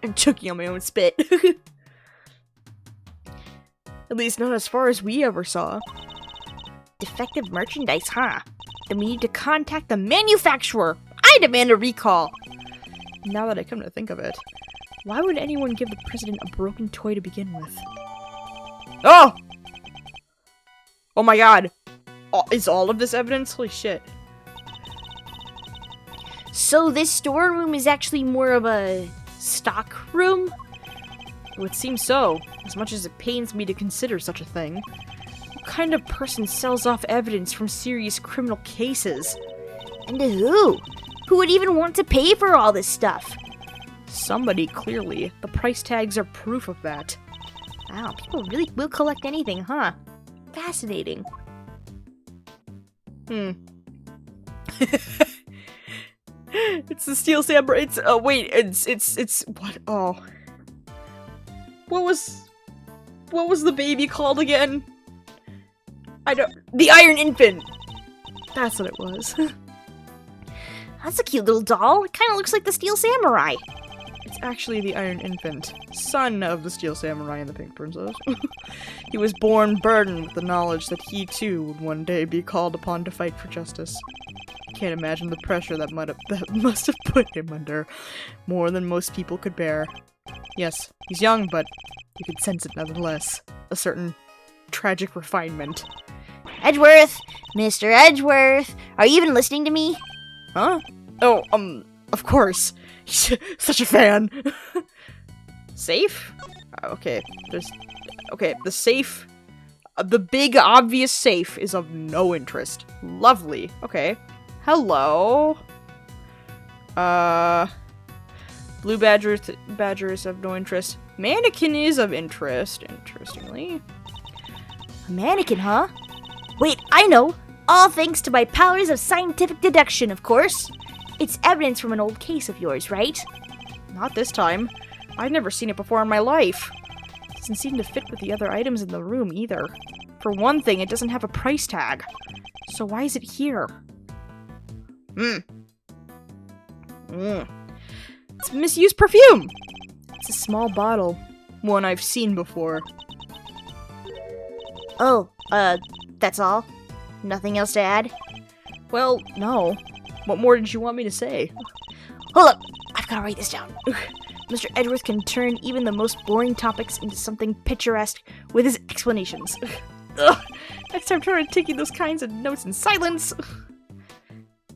I'm choking on my own spit. At least not as far as we ever saw. Defective merchandise, huh? Then we need to contact the manufacturer. I demand a recall. Now that I come to think of it, why would anyone give the president a broken toy to begin with? Oh! Oh my god. Is all of this evidence? Holy shit. So this storeroom is actually more of a stock room? It would seem so, as much as it pains me to consider such a thing. What kind of person sells off evidence from serious criminal cases? And to who? Who would even want to pay for all this stuff? Somebody, clearly. The price tags are proof of that. Wow, people really will collect anything, huh? Fascinating. It's the Steel Samurai. It's wait, it's what? Oh, what was the baby called again? The Iron Infant. That's what it was. That's a cute little doll. It kind of looks like the Steel Samurai. It's actually the Iron Infant, son of the Steel Samurai and the Pink Princess. He was born burdened with the knowledge that he too would one day be called upon to fight for justice. Can't imagine the pressure that must have put him under, more than most people could bear. Yes, he's young, but you could sense it nonetheless. A certain tragic refinement. Edgeworth! Mr. Edgeworth! Are you even listening to me? Huh? Oh, of course. Such a fan. Safe? Okay, the safe. The big, obvious safe is of no interest. Lovely. Okay. Hello. Blue badger is of no interest. Mannequin is of interest, interestingly. A mannequin, huh? Wait, I know! All thanks to my powers of scientific deduction, of course. It's evidence from an old case of yours, right? Not this time. I've never seen it before in my life. It doesn't seem to fit with the other items in the room, either. For one thing, it doesn't have a price tag. So why is it here? It's misused perfume! It's a small bottle. One I've seen before. Oh, that's all? Nothing else to add? Well, no. What more did you want me to say? Hold up! I've gotta write this down. Mr. Edgeworth can turn even the most boring topics into something picturesque with his explanations. Ugh. Next time try taking those kinds of notes in silence.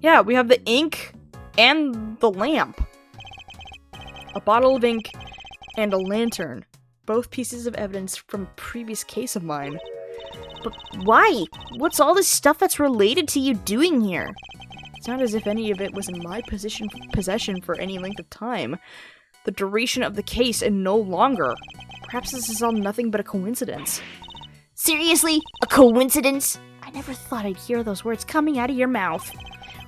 Yeah, we have the ink and the lamp. A bottle of ink and a lantern. Both pieces of evidence from a previous case of mine. But why? What's all this stuff that's related to you doing here? It's not as if any of it was in my possession for any length of time. The duration of the case and no longer. Perhaps this is all nothing but a coincidence. Seriously? A coincidence? I never thought I'd hear those words coming out of your mouth.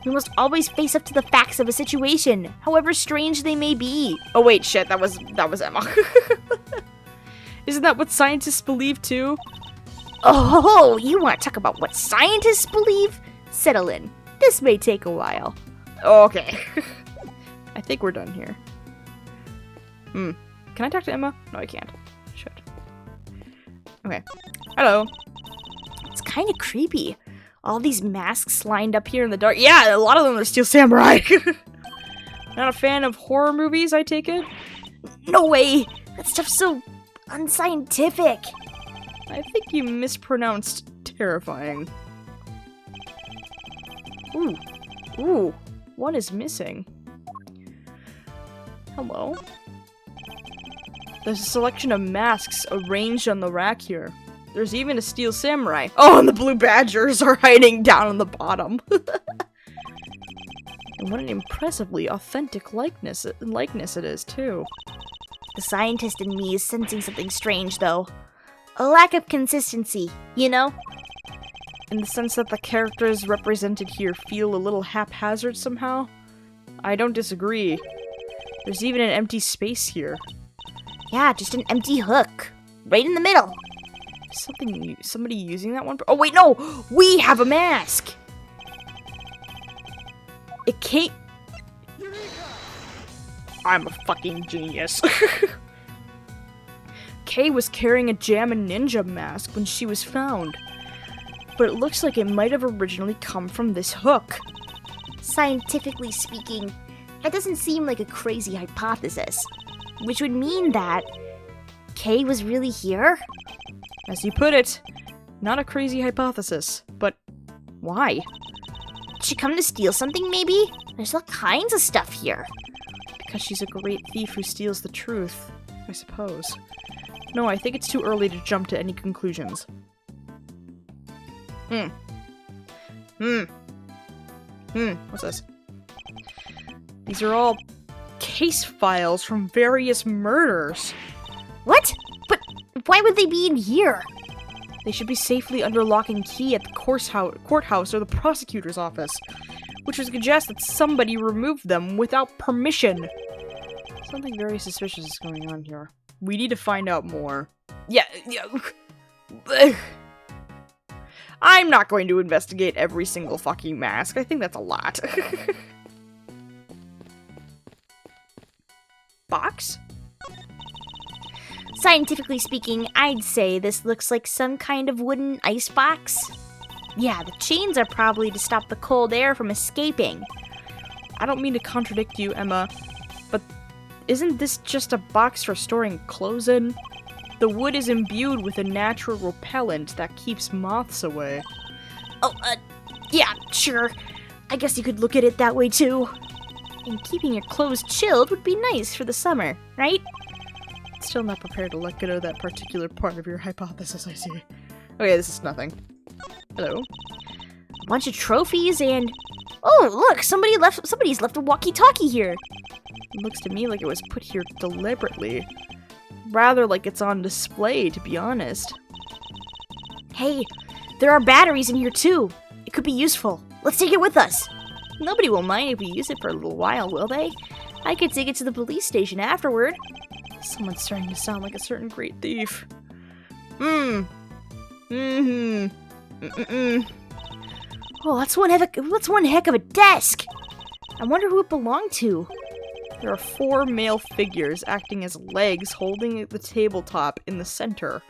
We must always face up to the facts of a situation, however strange they may be. Oh wait, shit, that was Emma. Isn't that what scientists believe too? Oh, you want to talk about what scientists believe? Settle in. This may take a while. Okay. I think we're done here. Can I talk to Emma? No, I can't. Shit. Okay. Hello. It's kind of creepy. All these masks lined up here in the Dark. Yeah, a lot of them are Steel Samurai. Not a fan of horror movies, I take it? No way! That stuff's so unscientific. I think you mispronounced terrifying. Ooh, one is missing. Hello? There's a selection of masks arranged on the rack here. There's even a Steel Samurai. Oh, and the blue badgers are hiding down on the bottom. And what an impressively authentic likeness it is, too. The scientist in me is sensing something strange, though. A lack of consistency, you know? In the sense that the characters represented here feel a little haphazard somehow? I don't disagree. There's even an empty space here. Yeah, just an empty hook. Right in the middle. Somebody using that one? Oh wait, no! We have a mask! It can't... I'm a fucking genius. Kay was carrying a Jammin' Ninja mask when she was found. But it looks like it might have originally come from this hook. Scientifically speaking, that doesn't seem like a crazy hypothesis. Which would mean that Kay was really here? As you put it, not a crazy hypothesis, but why? Did she come to steal something, maybe? There's all kinds of stuff here. Because she's a great thief who steals the truth, I suppose. No, I think it's too early to jump to any conclusions. What's this? These are all case files from various murders. What? But why would they be in here? They should be safely under lock and key at the courthouse or the prosecutor's office, which would suggest that somebody removed them without permission. Something very suspicious is going on here. We need to find out more. Yeah. I'm not going to investigate every single fucking mask. I think that's a lot. Box? Scientifically speaking, I'd say this looks like some kind of wooden ice box. Yeah, the chains are probably to stop the cold air from escaping. I don't mean to contradict you, Emma, but isn't this just a box for storing clothes in? The wood is imbued with a natural repellent that keeps moths away. Oh, yeah, sure. I guess you could look at it that way too. And keeping your clothes chilled would be nice for the summer, right? Still not prepared to let go of that particular part of your hypothesis, I see. Okay, this is nothing. Hello? A bunch of trophies and... Oh, look! Somebody's left a walkie-talkie here! It looks to me like it was put here deliberately. Rather like it's on display, to be honest. Hey, there are batteries in here too. It could be useful. Let's take it with us. Nobody will mind if we use it for a little while, will they? I could take it to the police station afterward. Someone's starting to sound like a certain great thief. Oh, that's one heck of a desk. I wonder who it belonged to. There are 4 male figures acting as legs holding the tabletop in the center.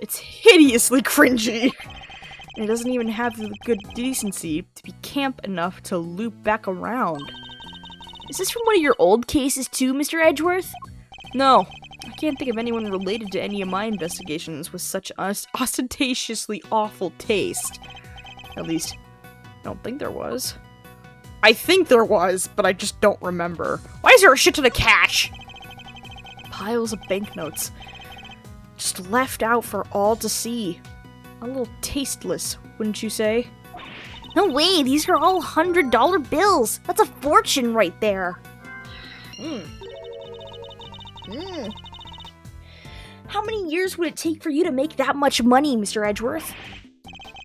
It's hideously cringy. And it doesn't even have the good decency to be camp enough to loop back around. Is this from one of your old cases too, Mr. Edgeworth? No, I can't think of anyone related to any of my investigations with such ostentatiously awful taste. At least, I don't think there was. I think there was, but I just don't remember. Why is there a shit ton of cash? Piles of banknotes. Just left out for all to see. A little tasteless, wouldn't you say? No way, these are all $100 bills. That's a fortune right there. How many years would it take for you to make that much money, Mr. Edgeworth?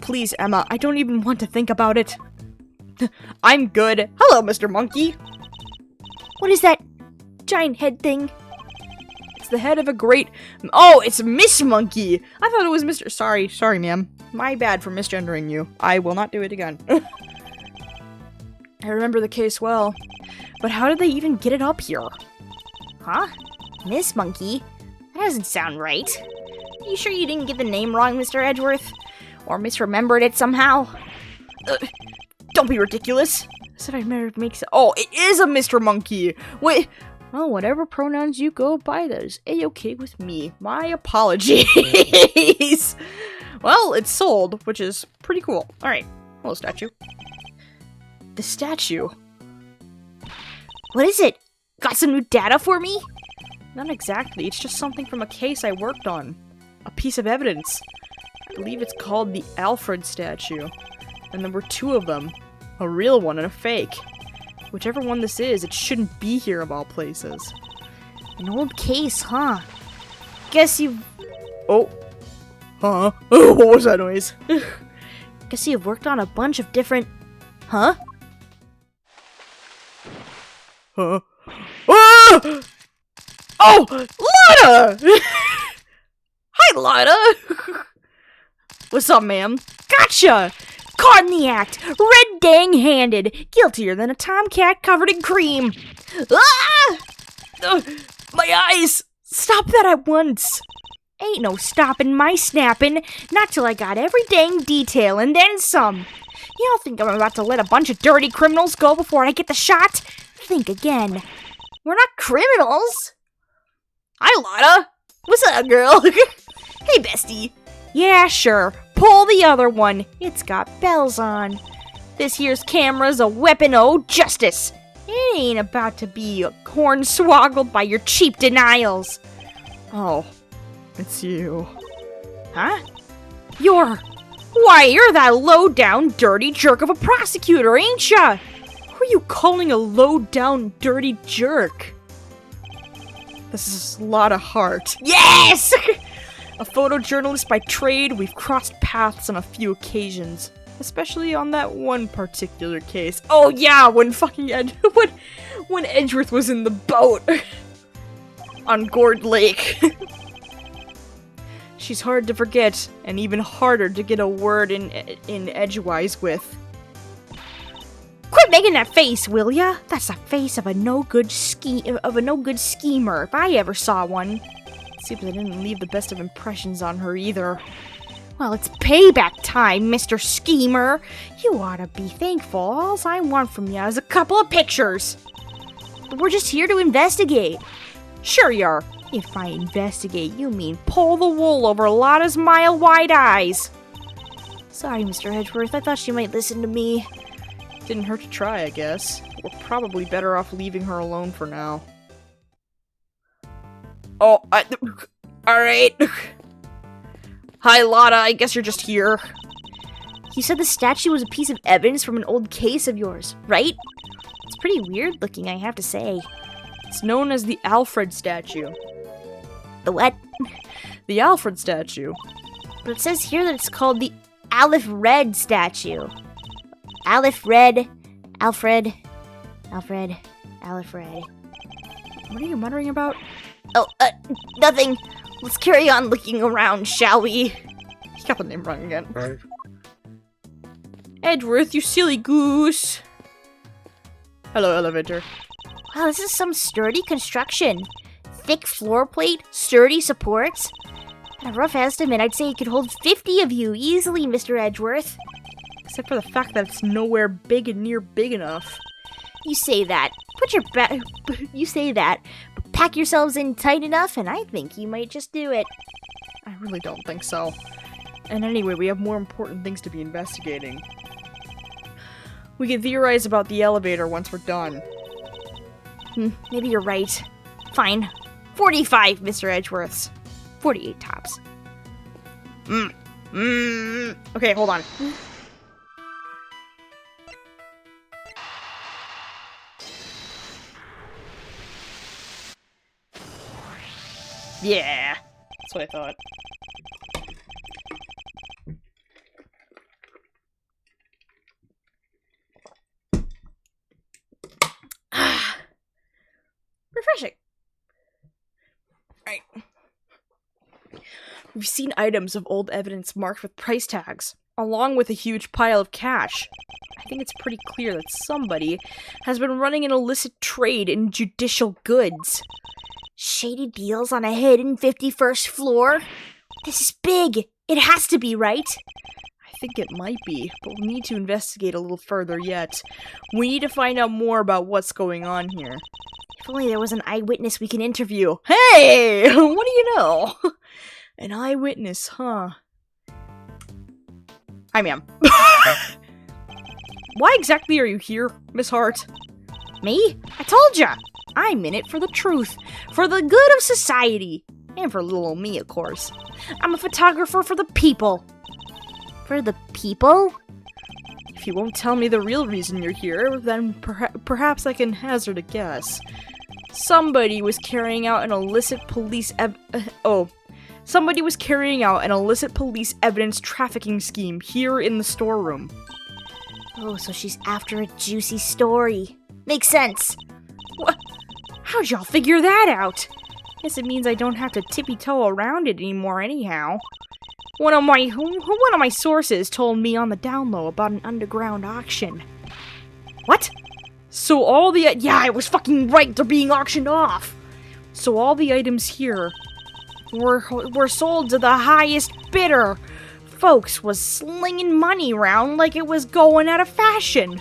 Please, Emma, I don't even want to think about it. I'm good. Hello, Mr. Monkey. What is that giant head thing? It's the head of a great... Oh, it's Miss Monkey. I thought it was Mr... Sorry, ma'am. My bad for misgendering you. I will not do it again. I remember the case well. But how did they even get it up here? Huh? Miss Monkey? That doesn't sound right. You sure you didn't get the name wrong, Mr. Edgeworth? Or misremembered it somehow? Don't be ridiculous. I said I might make sense. Oh, it is a Mr. Monkey. Wait. Well, whatever pronouns you go by, that is A-okay with me. My apologies. Well, it's sold, which is pretty cool. Alright. Hello, statue. The statue. What is it? Got some new data for me? Not exactly. It's just something from a case I worked on. A piece of evidence. I believe it's called the Alfred statue. And there were 2 of them. A real one and a fake. Whichever one this is, it shouldn't be here of all places. An old case, huh? Guess you've... Oh. Huh? Oh, what was that noise? Guess you've worked on a bunch of different... Huh? Huh? Ah! Oh! Lada! Hi, Lada! What's up, ma'am? Gotcha! Caught in the act! Red dang-handed! Guiltier than a tomcat covered in cream! Ah! My eyes! Stop that at once! Ain't no stopping my snapping, not till I got every dang detail and then some. You don't think I'm about to let a bunch of dirty criminals go before I get the shot? Think again. We're not criminals! Hi, Lada! What's up, girl? Hey, bestie! Yeah, sure. Pull the other one. It's got bells on. This here's camera's a weapon o' justice. It ain't about to be hornswoggled by your cheap denials. Oh, it's you. Huh? Why, you're that low-down, dirty jerk of a prosecutor, ain't ya? Who are you calling a low-down, dirty jerk? This is a lot of heart. Yes! A photojournalist by trade, we've crossed paths on a few occasions. Especially on that one particular case. Oh yeah, when fucking when Edgeworth was in the boat on Gourd Lake. She's hard to forget, and even harder to get a word in edgewise with. Quit making that face, will ya? That's the face of a no good schemer, if I ever saw one. Seems I didn't leave the best of impressions on her either. Well, it's payback time, Mr. Schemer. You ought to be thankful. All I want from you is a couple of pictures. But we're just here to investigate. Sure you are. If by investigate, you mean pull the wool over Lotta's mile-wide eyes. Sorry, Mr. Edgeworth. I thought she might listen to me. Didn't hurt to try, I guess. We're probably better off leaving her alone for now. Oh, alright. Hi, Lotta. I guess you're just here. You said the statue was a piece of evidence from an old case of yours, right? It's pretty weird looking, I have to say. It's known as the Alfred statue. The what? The Alfred statue. But it says here that it's called the Aleph Red statue. Aleph Red, Alfred, Alfred, Aleph Red. What are you muttering about? Oh, nothing. Let's carry on looking around, shall we? You got the name wrong again. Right. Edgeworth, you silly goose. Hello, elevator. Wow, this is some sturdy construction. Thick floor plate, sturdy supports. At a rough estimate, I'd say it could hold 50 of you easily, Mr. Edgeworth. Except for the fact that it's nowhere big enough. You say that. You say that. But pack yourselves in tight enough, and I think you might just do it. I really don't think so. And anyway, we have more important things to be investigating. We can theorize about the elevator once we're done. Maybe you're right. Fine. 45, Mr. Edgeworths. 48 tops. Okay, hold on. Yeah, that's what I thought. Refreshing. Right. We've seen items of old evidence marked with price tags, along with a huge pile of cash. I think it's pretty clear that somebody has been running an illicit trade in judicial goods. Shady deals on a hidden 51st floor? This is big. It has to be, right? I think it might be, but we need to investigate a little further yet. We need to find out more about what's going on here. If only there was an eyewitness we can interview. Hey! What do you know? An eyewitness, huh? Hi, ma'am. Why exactly are you here, Miss Hart? Me? I told ya! I'm in it for the truth, for the good of society, and for little old me, of course. I'm a photographer for the people. For the people? If you won't tell me the real reason you're here, then perhaps I can hazard a guess. Somebody was carrying out an illicit police Somebody was carrying out an illicit police evidence trafficking scheme here in the storeroom. Oh, so she's after a juicy story. Makes sense. What? How'd y'all figure that out? Guess it means I don't have to tippy-toe around it anymore anyhow. One of my sources told me on the down low about an underground auction. What? So all the... Yeah, I was fucking right, they're being auctioned off! So all the items here were sold to the highest bidder. Folks was slinging money around like it was going out of fashion.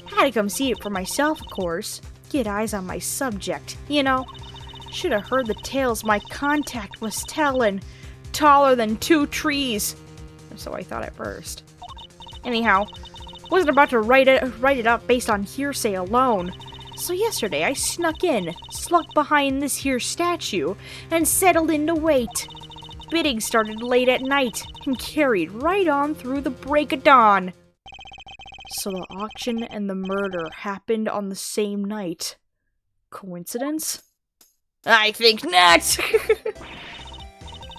Had to come see it for myself, of course. Get eyes on my subject, you know. Should have heard the tales my contact was telling. Taller than 2 trees. So I thought at first. Anyhow, wasn't about to write it up based on hearsay alone. So yesterday I snuck behind this here statue, and settled in to wait. Bidding started late at night, and carried right on through the break of dawn. So the auction and the murder happened on the same night. Coincidence? I think not!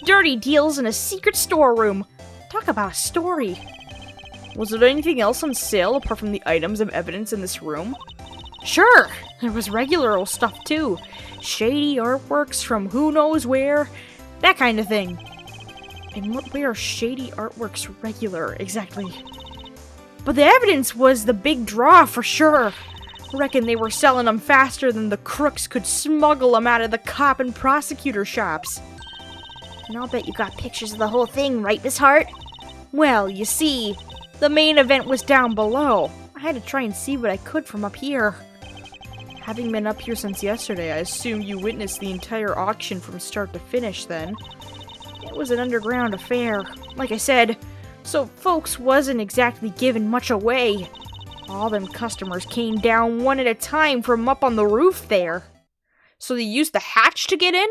dirty deals in a secret storeroom. Talk about a story. Was there anything else on sale apart from the items of evidence in this room? Sure, there was regular old stuff too. Shady artworks from who knows where, that kind of thing. In what way are shady artworks regular, exactly? But the evidence was the big draw for sure. Reckon they were selling them faster than the crooks could smuggle them out of the cop and prosecutor shops. And I'll bet you got pictures of the whole thing, right, Miss Hart? Well, you see, the main event was down below. I had to try and see what I could from up here. Having been up here since yesterday, I assume you witnessed the entire auction from start to finish then. It was an underground affair, like I said, so folks wasn't exactly giving much away. All them customers came down one at a time from up on the roof there. So they used the hatch to get in?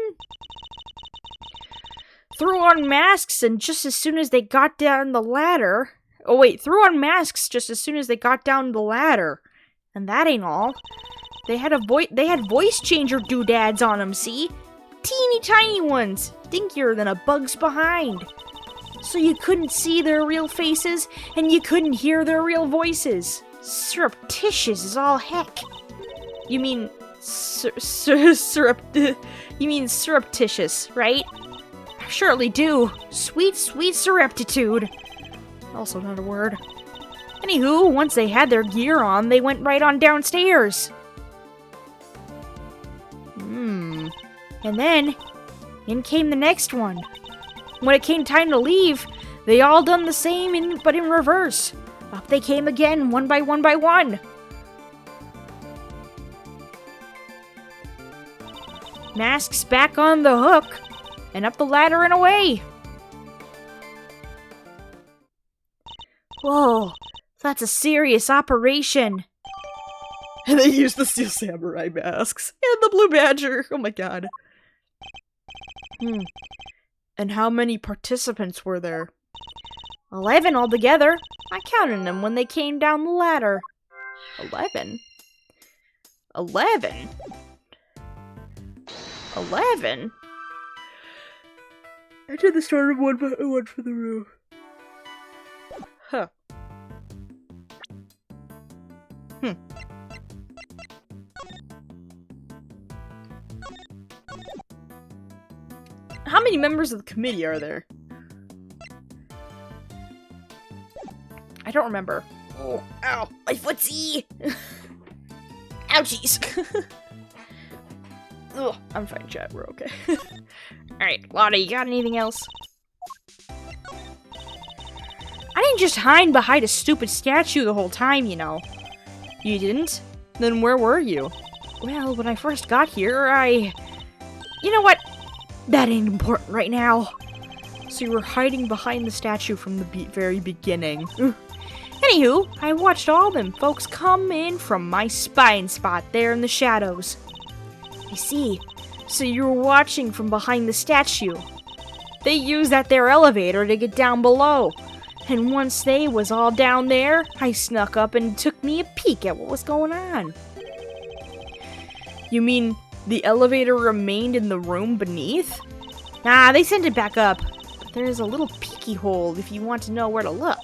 Threw on masks and just as soon as they got down the ladder... threw on masks just as soon as they got down the ladder. And that ain't all. They had voice changer doodads on them, see? Teeny tiny ones, stinkier than a bug's behind. So you couldn't see their real faces, and you couldn't hear their real voices. Surreptitious as all heck. You mean you mean surreptitious, right? I surely do. Sweet, sweet surreptitude. Also not a word. Anywho, once they had their gear on, they went right on downstairs. And then, in came the next one. When it came time to leave, they all done the same, but in reverse. Up they came again, one by one by one. Masks back on the hook, and up the ladder and away. Whoa, that's a serious operation. And they used the steel samurai masks and the blue badger. Oh my god. And how many participants were there? 11 altogether. I counted them when they came down the ladder. 11? 11? 11? Enter the storeroom one by one for the room. Huh. How many members of the committee are there? I don't remember. Oh, ow, my footsie! Ouchies! Ugh, I'm fine, chat. We're okay. Alright, Lotta, you got anything else? I didn't just hide behind a stupid statue the whole time, you know. You didn't? Then where were you? Well, when I first got here, You know what? That ain't important right now. So you were hiding behind the statue from the very beginning. Anywho, I watched all them folks come in from my spying spot there in the shadows. I see. So you were watching from behind the statue. They used that there elevator to get down below. And once they was all down there, I snuck up and took me a peek at what was going on. You mean the elevator remained in the room beneath? Nah, they sent it back up. But there's a little peeky hole if you want to know where to look.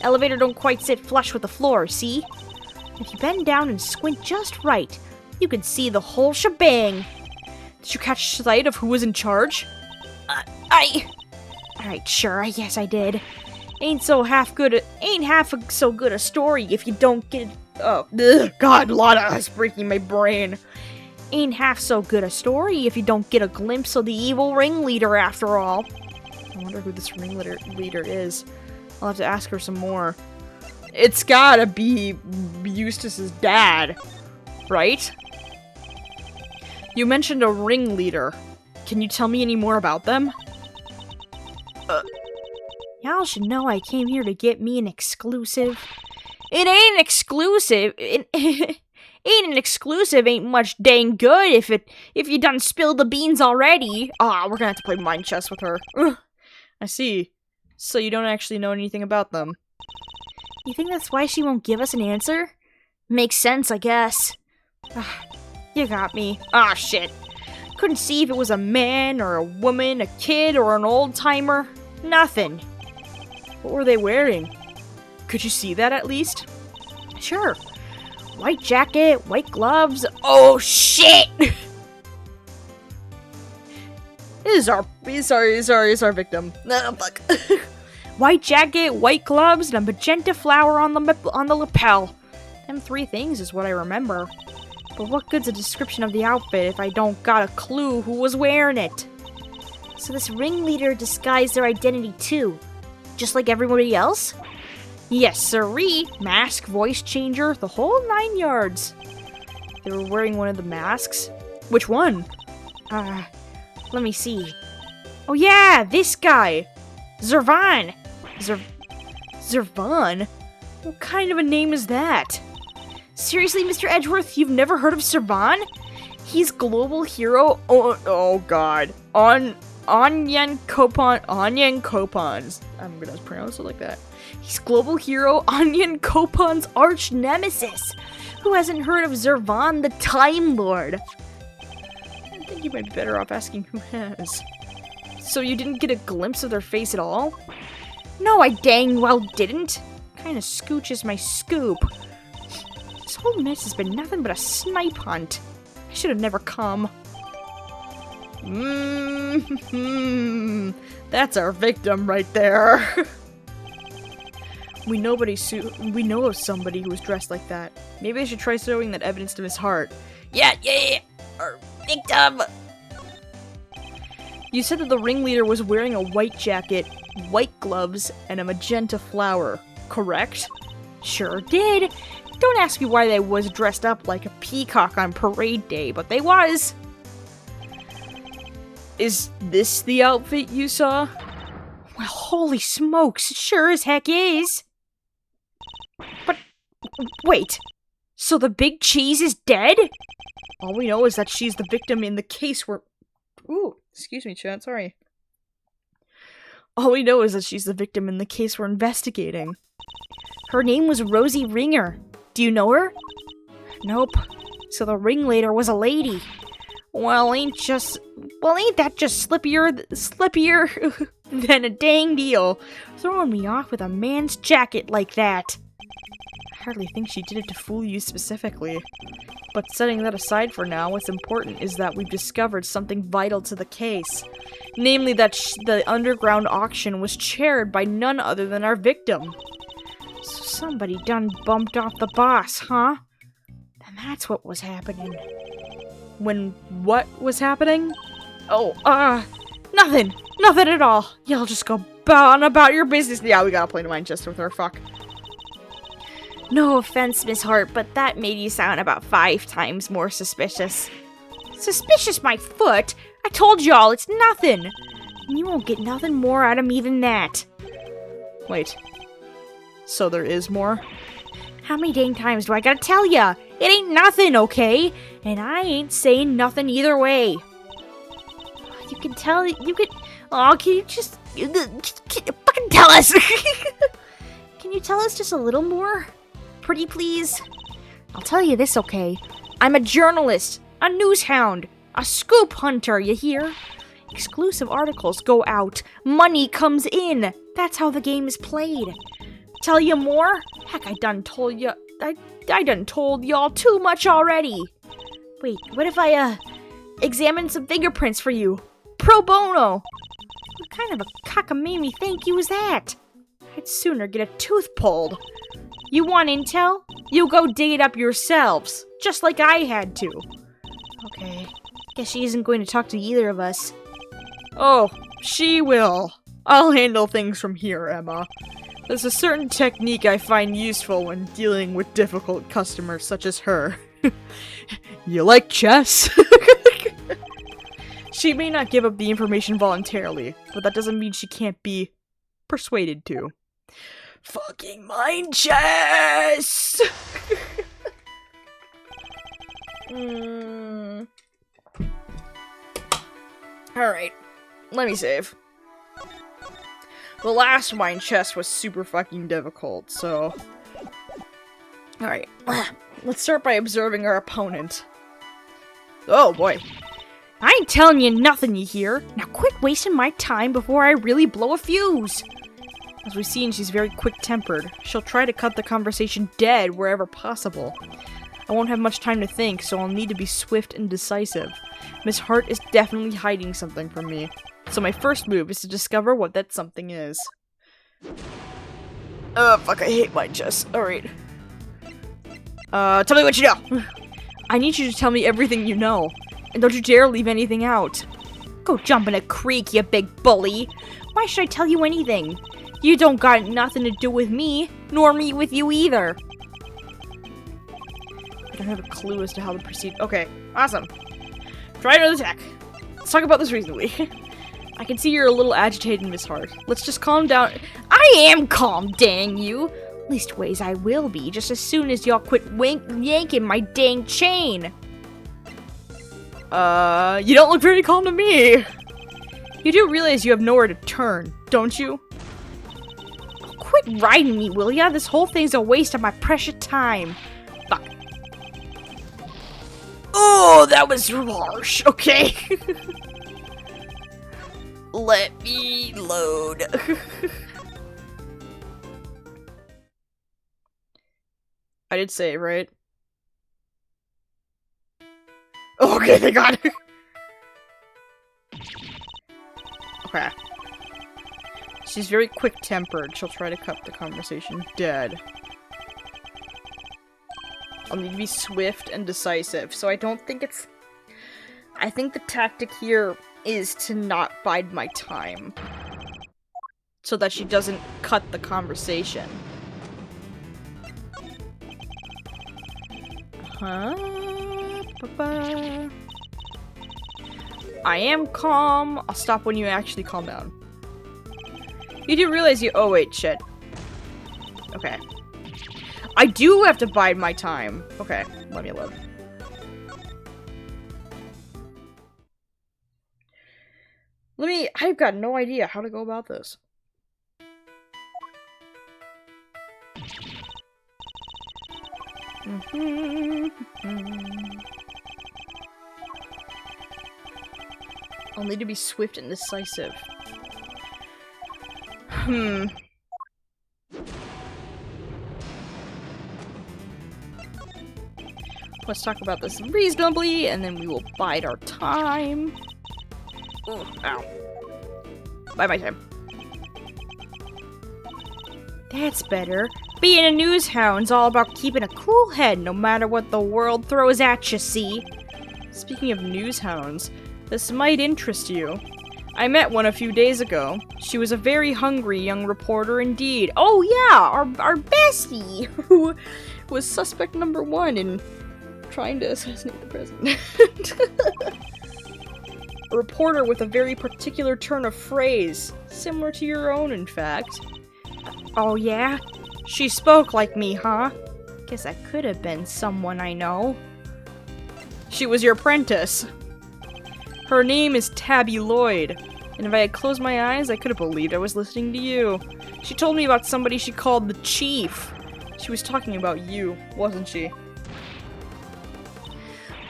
Elevator don't quite sit flush with the floor, see? If you bend down and squint just right, you can see the whole shebang. Did you catch sight of who was in charge? Alright, sure, I guess I did. Ain't half so good a story if you don't get... Oh, ugh, God, Lotta, that's breaking my brain. Ain't half so good a story if you don't get a glimpse of the evil ringleader after all. I wonder who this ringleader is. I'll have to ask her some more. It's gotta be Eustace's dad, right? You mentioned a ringleader. Can you tell me any more about them? Y'all should know I came here to get me an exclusive. It ain't an exclusive. Ain't an exclusive ain't much dang good if you done spilled the beans already. Ah, we're gonna have to play mind chess with her. Ugh. I see. So you don't actually know anything about them. You think that's why she won't give us an answer? Makes sense, I guess. You got me. Ah, shit. Couldn't see if it was a man or a woman, a kid or an old-timer. Nothing. What were they wearing? Could you see that at least? Sure. White jacket, white gloves. Oh shit! Is our victim. No, fuck. White jacket, white gloves, and a magenta flower on the lapel. Them 3 things is what I remember. But what good's a description of the outfit if I don't got a clue who was wearing it? So this ringleader disguised their identity too, just like everybody else? Yes, sirree. Mask, voice changer, the whole 9 yards. They were wearing one of the masks. Which one? Let me see. Oh yeah, this guy. Zervan. Zervan? What kind of a name is that? Seriously, Mr. Edgeworth, you've never heard of Zervan? He's global hero. Oh god. Onion Coupons. I'm gonna pronounce it like that. He's global hero Onion Coupon's arch nemesis. Who hasn't heard of Zervan the Time Lord? I think you might be better off asking who has. So you didn't get a glimpse of their face at all? No, I dang well didn't. Kinda scooches my scoop. This whole mess has been nothing but a snipe hunt. I should have never come. That's our victim right there. We know of somebody who was dressed like that. Maybe I should try showing that evidence to Miss Hart. Yeah. Our victim. You said that the ringleader was wearing a white jacket, white gloves, and a magenta flower, correct? Sure did. Don't ask me why they was dressed up like a peacock on parade day, but they was. Is this the outfit you saw? Well, holy smokes, it sure as heck is. But, wait, so the big cheese is dead? All we know is that she's the victim in the case we're... Ooh, excuse me, chat, sorry. All we know is that she's the victim in the case we're investigating. Her name was Rosie Ringer. Do you know her? Nope. So the ringleader was a lady. Well, ain't that just slippier than a dang deal? Throwing me off with a man's jacket like that. I hardly think she did it to fool you specifically. But setting that aside for now, what's important is that we've discovered something vital to the case. Namely that the underground auction was chaired by none other than our victim. So somebody done bumped off the boss, huh? And that's what was happening. When what was happening? Oh, nothing at all. Y'all just go on about your business. Yeah, we gotta play to Manchester with her, fuck. No offense, Miss Hart, but that made you sound about 5 times more suspicious. Suspicious my foot? I told y'all, it's nothing. And you won't get nothing more out of me than that. Wait. So there is more? How many dang times do I gotta tell ya? It ain't nothing, okay? And I ain't saying nothing either way. You can tell, oh, can you just, can you fucking tell us? Can you tell us just a little more? Pretty please? I'll tell you this, okay? I'm a journalist, a news hound, a scoop hunter, you hear? Exclusive articles go out, money comes in. That's how the game is played. Tell you more? Heck, I done told y'all too much already. Wait, what if I, examine some fingerprints for you? Pro bono! What kind of a cockamamie thank you is that? I'd sooner get a tooth pulled. You want intel? You go dig it up yourselves, just like I had to. Okay, guess she isn't going to talk to either of us. Oh, she will. I'll handle things from here, Emma. There's a certain technique I find useful when dealing with difficult customers such as her. You like chess? She may not give up the information voluntarily, but that doesn't mean she can't be persuaded to. Fucking mind chess! Alright, let me save. The last mind chess was super fucking difficult, so... Alright, let's start by observing our opponent. Oh boy. I ain't telling you nothing, you hear? Now quit wasting my time before I really blow a fuse. As we've seen, she's very quick-tempered. She'll try to cut the conversation dead wherever possible. I won't have much time to think, so I'll need to be swift and decisive. Miss Hart is definitely hiding something from me. So my first move is to discover what that something is. Fuck, I hate my chest. Alright. Tell me what you know! I need you to tell me everything you know. And don't you dare leave anything out. Go jump in a creek, you big bully! Why should I tell you anything? You don't got nothing to do with me, nor me with you either. I don't have a clue as to how to proceed. Okay, awesome. Try another attack. Let's talk about this reasonably. I can see you're a little agitated, Miss Hart. Let's just calm down. I am calm, dang you! Leastways, I will be, just as soon as y'all quit yanking my dang chain. You don't look very calm to me. You do realize you have nowhere to turn, don't you? Quit riding me, will ya? This whole thing's a waste of my precious time. Fuck. Oh, that was harsh. Okay. Let me load. I did say it, right? Okay, thank God. Okay. She's very quick-tempered. She'll try to cut the conversation dead. I'll need to be swift and decisive. So I don't think it's... I think the tactic here is to not bide my time. So that she doesn't cut the conversation. Ba-ba. I am calm. I'll stop when you actually calm down. You do realize you- oh wait, shit. Okay. I do have to bide my time. Okay, let me load. I've got no idea how to go about this. I'll need to be swift and decisive. Let's talk about this reasonably, and then we will bide our time. Ooh, ow. Bide my time. That's better. Being a news hound's all about keeping a cool head no matter what the world throws at you, see? Speaking of news hounds, this might interest you. I met one a few days ago. She was a very hungry young reporter indeed. Oh yeah, our bestie, who was suspect number 1 in trying to assassinate the president. A reporter with a very particular turn of phrase, similar to your own, in fact. Oh yeah? She spoke like me, huh? Guess I could have been someone I know. She was your apprentice. Her name is Tabby Lloyd, and if I had closed my eyes, I could have believed I was listening to you. She told me about somebody she called the Chief. She was talking about you, wasn't she?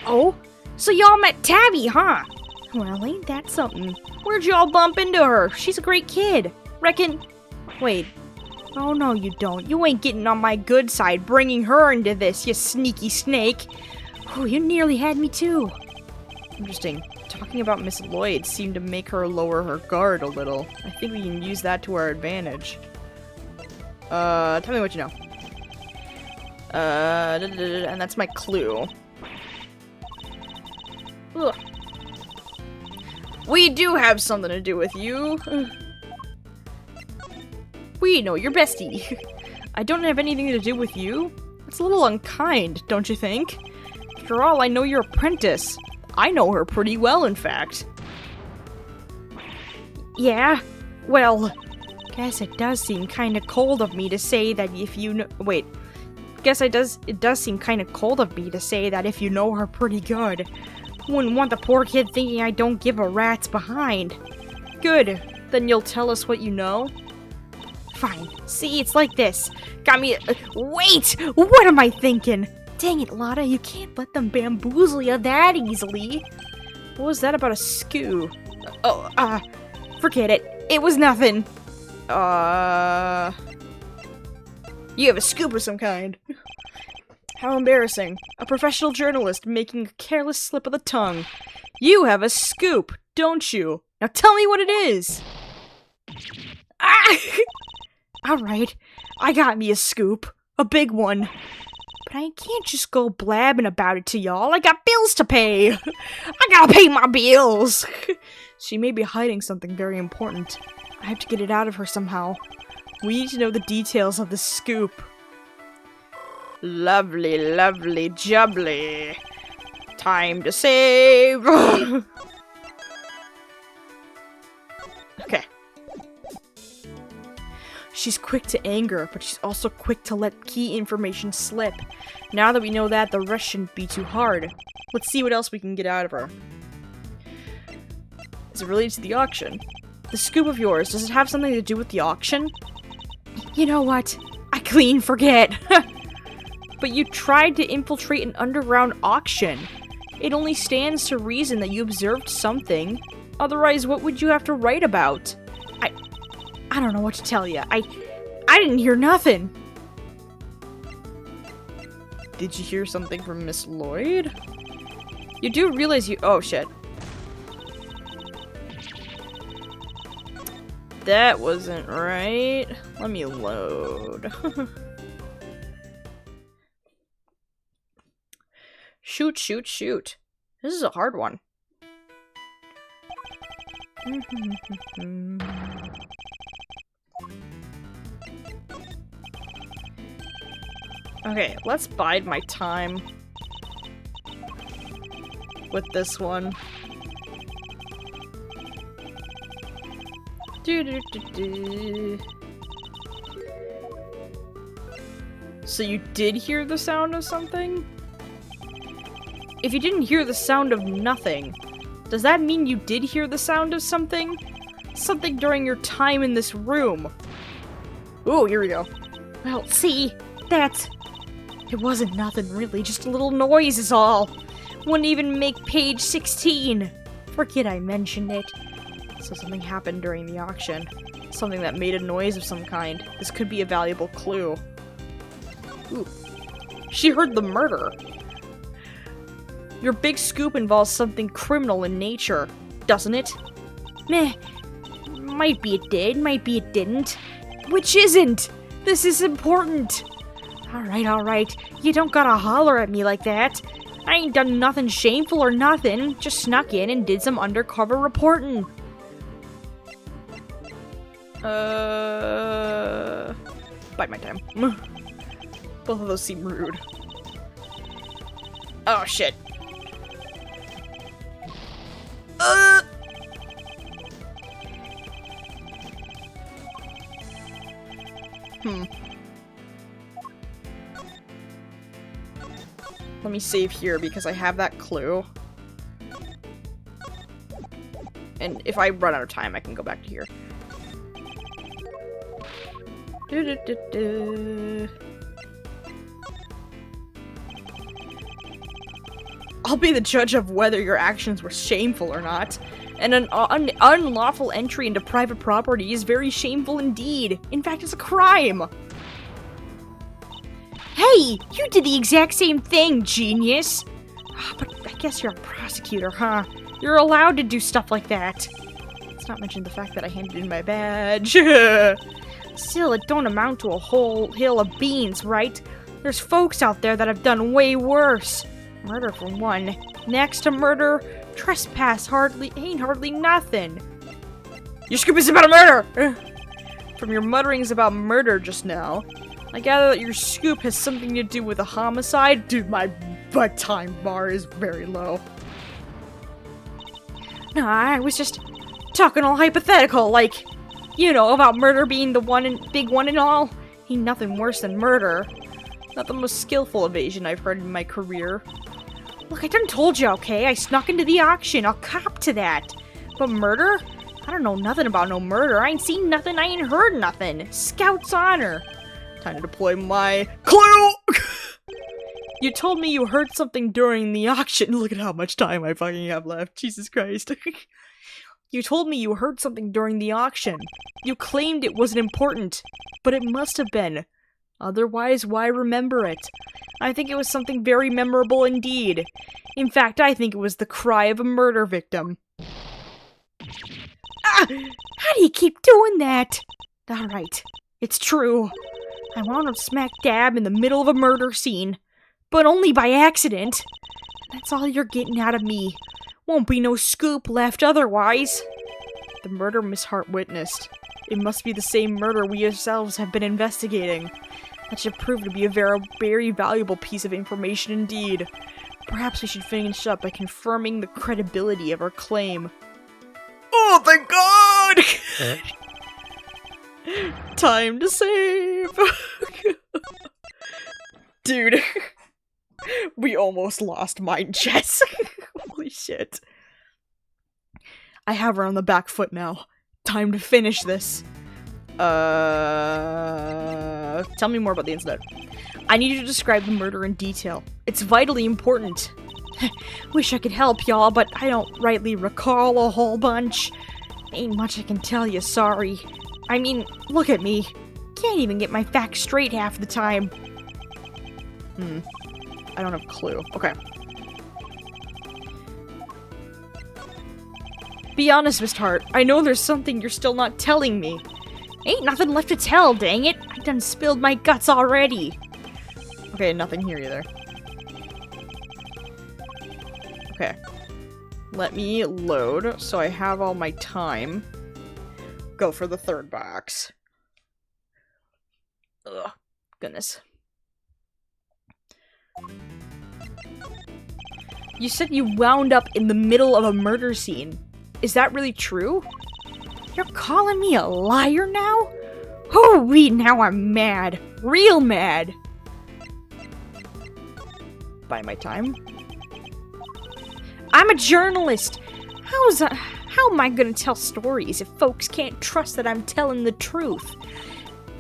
Oh? So y'all met Tabby, huh? Well, ain't that something? Where'd y'all bump into her? She's a great kid. Reckon... Wait. Oh, no, you don't. You ain't getting on my good side bringing her into this, you sneaky snake. Oh, you nearly had me, too. Interesting. Talking about Miss Lloyd seemed to make her lower her guard a little. I think we can use that to our advantage. Tell me what you know. And that's my clue. Ugh. We do have something to do with you. We know your bestie. I don't have anything to do with you. It's a little unkind, don't you think? After all, I know your apprentice. I know her pretty well, in fact. Yeah? Well, guess it does seem kinda cold of me to say that if you know- wait. It does seem kinda cold of me to say that if you know her pretty good. Wouldn't want the poor kid thinking I don't give a rat's behind. Good. Then you'll tell us what you know? Fine. See, it's like this. Got me- wait! What am I thinking? Dang it, Lotta, you can't let them bamboozle you that easily. What was that about a skew? Oh, forget it. It was nothing. You have a scoop of some kind. How embarrassing. A professional journalist making a careless slip of the tongue. You have a scoop, don't you? Now tell me what it is! Ah! Alright, I got me a scoop. A big one. But I can't just go blabbing about it to y'all. I got bills to pay! I gotta pay my bills! She may be hiding something very important. I have to get it out of her somehow. We need to know the details of the scoop. Lovely, lovely, jubbly. Time to save! Okay. She's quick to anger, but she's also quick to let key information slip. Now that we know that, the rest shouldn't be too hard. Let's see what else we can get out of her. Is it related to the auction? The scoop of yours, does it have something to do with the auction? You know what? I clean forget. But you tried to infiltrate an underground auction. It only stands to reason that you observed something. Otherwise, what would you have to write about? I don't know what to tell you. I didn't hear nothing. Did you hear something from Miss Lloyd? You do realize you- oh shit. That wasn't right. Let me load. Shoot, shoot, shoot. This is a hard one. Okay, let's bide my time with this one. So you did hear the sound of something? If you didn't hear the sound of nothing, does that mean you did hear the sound of something? Something during your time in this room. Ooh, here we go. Well, see, it wasn't nothing really, just a little noise is all. Wouldn't even make page 16. Forget I mentioned it. So something happened during the auction. Something that made a noise of some kind. This could be a valuable clue. Ooh. She heard the murder. Your big scoop involves something criminal in nature, doesn't it? Meh. Might be it did, might be it didn't. Which isn't! This is important! Alright. You don't gotta holler at me like that. I ain't done nothing shameful or nothing. Just snuck in and did some undercover reporting. Bite my time. Both of those seem rude. Oh, shit. Let me save here because I have that clue. And if I run out of time, I can go back to here. I'll be the judge of whether your actions were shameful or not. And an unlawful entry into private property is very shameful indeed. In fact, it's a crime. Hey, you did the exact same thing, genius. But I guess you're a prosecutor, huh? You're allowed to do stuff like that. Let's not mention the fact that I handed in my badge. Still, it don't amount to a whole hill of beans, right? There's folks out there that have done way worse. Murder for one. Next to murder, trespass ain't hardly nothing. Your scoop is about a murder! From your mutterings about murder just now, I gather that your scoop has something to do with a homicide. Dude, my time bar is very low. No, I was just talking all hypothetical, like, you know, about murder being the big one and all. Ain't nothing worse than murder. Not the most skillful evasion I've heard in my career. Look, I done told you, okay? I snuck into the auction. I'll cop to that. But murder? I don't know nothing about no murder. I ain't seen nothing. I ain't heard nothing. Scout's honor. Time to deploy my clue! You told me you heard something during the auction. Look at how much time I fucking have left. Jesus Christ. You told me you heard something during the auction. You claimed it wasn't important, but it must have been. Otherwise, why remember it? I think it was something very memorable indeed. In fact, I think it was the cry of a murder victim. Ah! How do you keep doing that? Alright, it's true. I wound up smack dab in the middle of a murder scene, but only by accident. That's all you're getting out of me. Won't be no scoop left otherwise. The murder Miss Hart witnessed. It must be the same murder we ourselves have been investigating. That should prove to be a very valuable piece of information indeed. Perhaps we should finish up by confirming the credibility of our claim. Oh, thank God! Time to save! Dude. We almost lost Mind Chess. Holy shit. I have her on the back foot now. Time to finish this. Tell me more about the incident. I need you to describe the murder in detail. It's vitally important. Wish I could help y'all, but I don't rightly recall a whole bunch. Ain't much I can tell you, sorry. I mean, look at me. Can't even get my facts straight half the time. I don't have a clue. Okay. Be honest, Miss Hart. I know there's something you're still not telling me. Ain't nothing left to tell, dang it. I done spilled my guts already. Okay, nothing here either. Okay. Let me load so I have all my time. Go for the third box. Ugh. Goodness. You said you wound up in the middle of a murder scene. Is that really true? You're calling me a liar now? Hoo-wee, now I'm mad. Real mad. Buy my time. I'm a journalist. How am I gonna tell stories if folks can't trust that I'm telling the truth?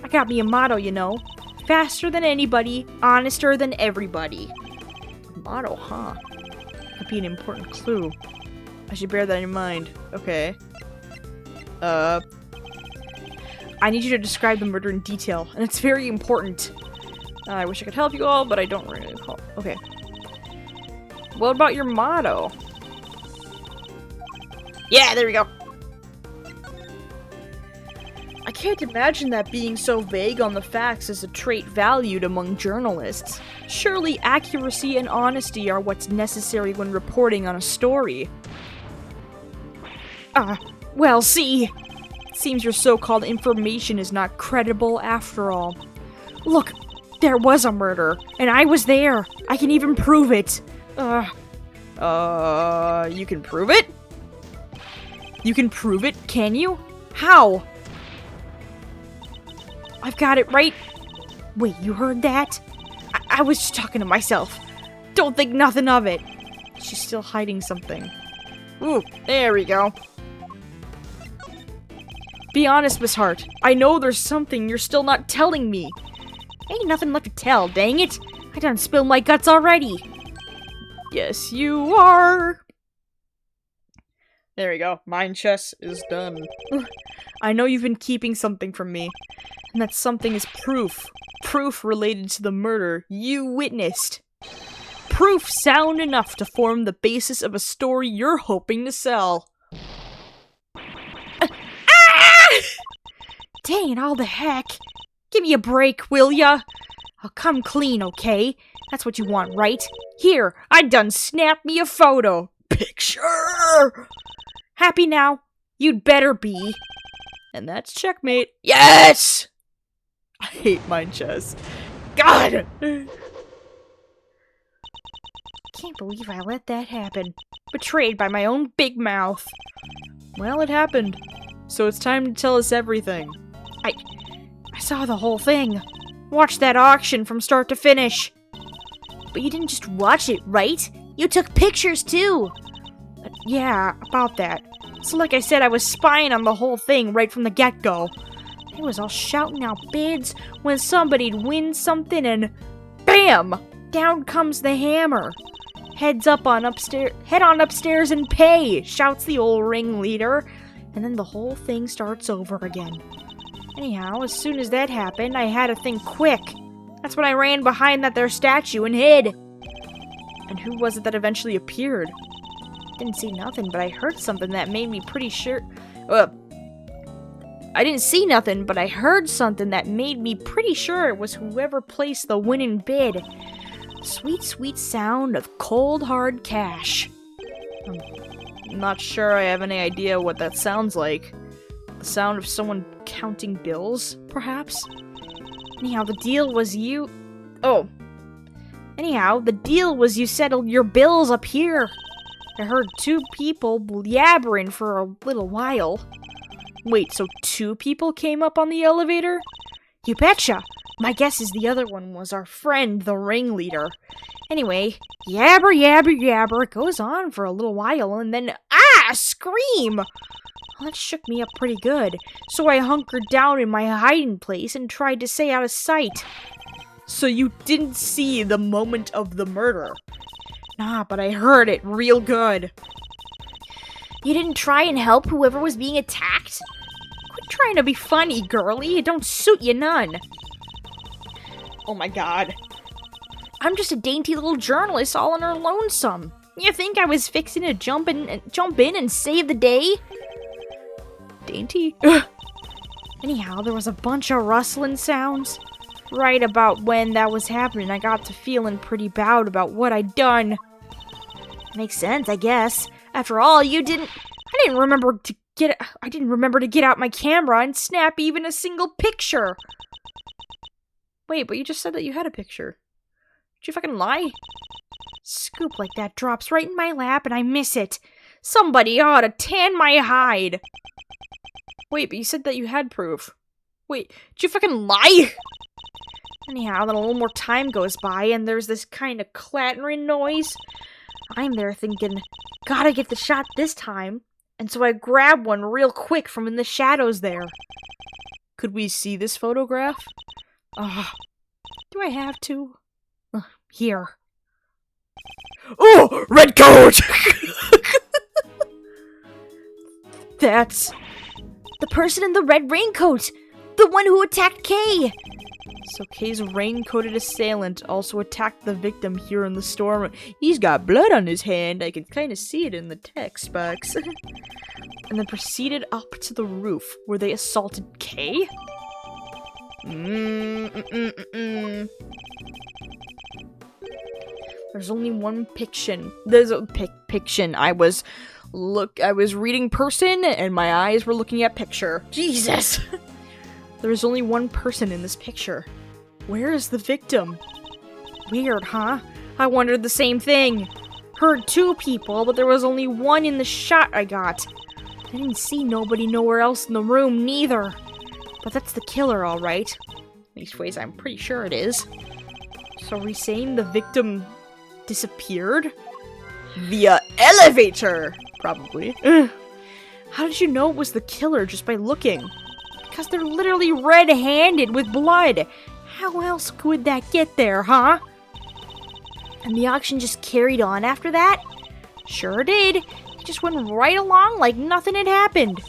I got me a motto, you know. Faster than anybody, honester than everybody. Motto, huh? Could be an important clue. I should bear that in mind. Okay. I need you to describe the murder in detail, and it's very important. I wish I could help you all, but I don't really recall. Okay. What about your motto? Yeah, there we go. I can't imagine that being so vague on the facts is a trait valued among journalists. Surely accuracy and honesty are what's necessary when reporting on a story. Well, see. Seems your so-called information is not credible after all. Look, there was a murder, and I was there. I can even prove it. You can prove it? You can prove it, can you? How? I've got it right. Wait, you heard that? I was just talking to myself. Don't think nothing of it. She's still hiding something. Ooh, there we go. Be honest, Miss Hart. I know there's something you're still not telling me. Ain't nothing left to tell, dang it. I done spilled my guts already. Yes, you are. There we go. Mind chess is done. I know you've been keeping something from me. And that something is proof. Proof related to the murder you witnessed. Proof sound enough to form the basis of a story you're hoping to sell. Dang it, all the heck. Give me a break, will ya? I'll come clean, okay? That's what you want, right? Here, I done snapped me a photo. Picture! Happy now? You'd better be. And that's checkmate. Yes! I hate mind chess. God! Can't believe I let that happen. Betrayed by my own big mouth. Well, it happened. So it's time to tell us everything. I saw the whole thing. Watched that auction from start to finish. But you didn't just watch it, right? You took pictures too. Yeah, about that. So like I said, I was spying on the whole thing right from the get-go. I was all shouting out bids when somebody'd win something and BAM! Down comes the hammer. Head on upstairs and pay, shouts the old ringleader. And then the whole thing starts over again. Anyhow, as soon as that happened, I had to think quick. That's when I ran behind that there statue and hid. And who was it that eventually appeared? Didn't see nothing, but I heard something that made me pretty sure... I didn't see nothing, but I heard something that made me pretty sure it was whoever placed the winning bid. Sweet, sweet sound of cold, hard cash. I'm not sure I have any idea what that sounds like. The sound of someone counting bills, perhaps? Anyhow, the deal was you settled your bills up here. I heard 2 people yabbering for a little while. Wait, so 2 people came up on the elevator? You betcha! My guess is the other one was our friend, the ringleader. Anyway, yabber, yabber, yabber. It goes on for a little while, and then, scream! Well, that shook me up pretty good, so I hunkered down in my hiding place and tried to stay out of sight. So you didn't see the moment of the murder? Nah, but I heard it real good. You didn't try and help whoever was being attacked? Quit trying to be funny, girlie. It don't suit you none. Oh my god. I'm just a dainty little journalist all on her lonesome. You think I was fixing to jump in and save the day? Dainty? Anyhow, there was a bunch of rustling sounds. Right about when that was happening, I got to feeling pretty bad about what I'd done. Makes sense, I guess. After all, I didn't remember to get out my camera and snap even a single picture. Wait, but you just said that you had a picture. Did you fucking lie? Scoop like that drops right in my lap and I miss it. Somebody ought to tan my hide. Wait, but you said that you had proof. Wait, did you fucking lie? Anyhow, then a little more time goes by and there's this kind of clattering noise. I'm there thinking, gotta get the shot this time. And so I grab one real quick from in the shadows there. Could we see this photograph? Do I have to? Here. Oh, red coat! That's the person in the red raincoat! The one who attacked Kay! So Kay's raincoated assailant also attacked the victim here in the storm. He's got blood on his hand. I can kind of see it in the text box. And then proceeded up to the roof where they assaulted Kay? There's only one piction. There's a piction. I was reading person and my eyes were looking at picture. Jesus! There's only one person in this picture. Where is the victim? Weird, huh? I wondered the same thing. Heard 2 people, but there was only one in the shot I got. I didn't see nobody nowhere else in the room, neither. But that's the killer, alright. Leastways, I'm pretty sure it is. So are we saying the victim disappeared? Via elevator! Probably. How did you know it was the killer just by looking? Because they're literally red-handed with blood. How else could that get there, huh? And the auction just carried on after that? Sure did. It just went right along like nothing had happened.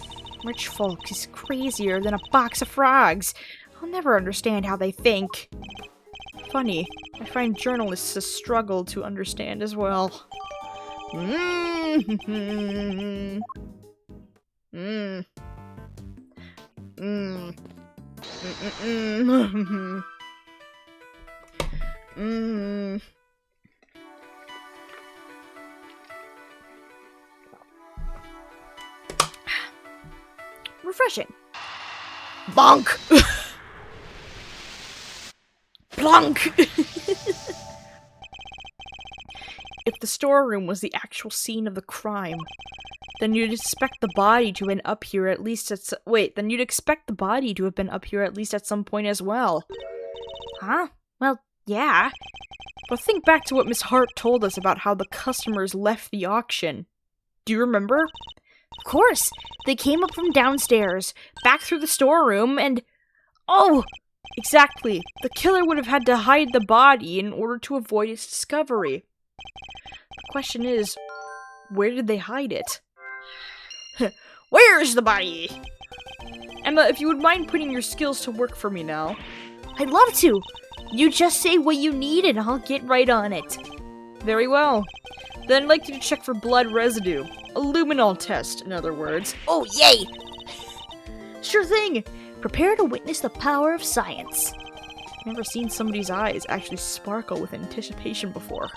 Rich folk is crazier than a box of frogs. I'll never understand how they think. Funny. I find journalists a struggle to understand as well. Refreshing. Bonk! Plonk! If the storeroom was the actual scene of the crime, then you'd expect the body to have been up here at least at then you'd expect the body to have been up here at least at some point as well. Huh? Well, yeah. But think back to what Miss Hart told us about how the customers left the auction. Do you remember? Of course. They came up from downstairs, back through the storeroom, and... Oh! Exactly. The killer would have had to hide the body in order to avoid its discovery. The question is, where did they hide it? Where's the body? Emma, if you would mind putting your skills to work for me now. I'd love to. You just say what you need and I'll get right on it. Very well. Then I'd like you to check for blood residue. A luminol test, in other words. Oh, yay! Sure thing. Prepare to witness the power of science. I've never seen somebody's eyes actually sparkle with anticipation before.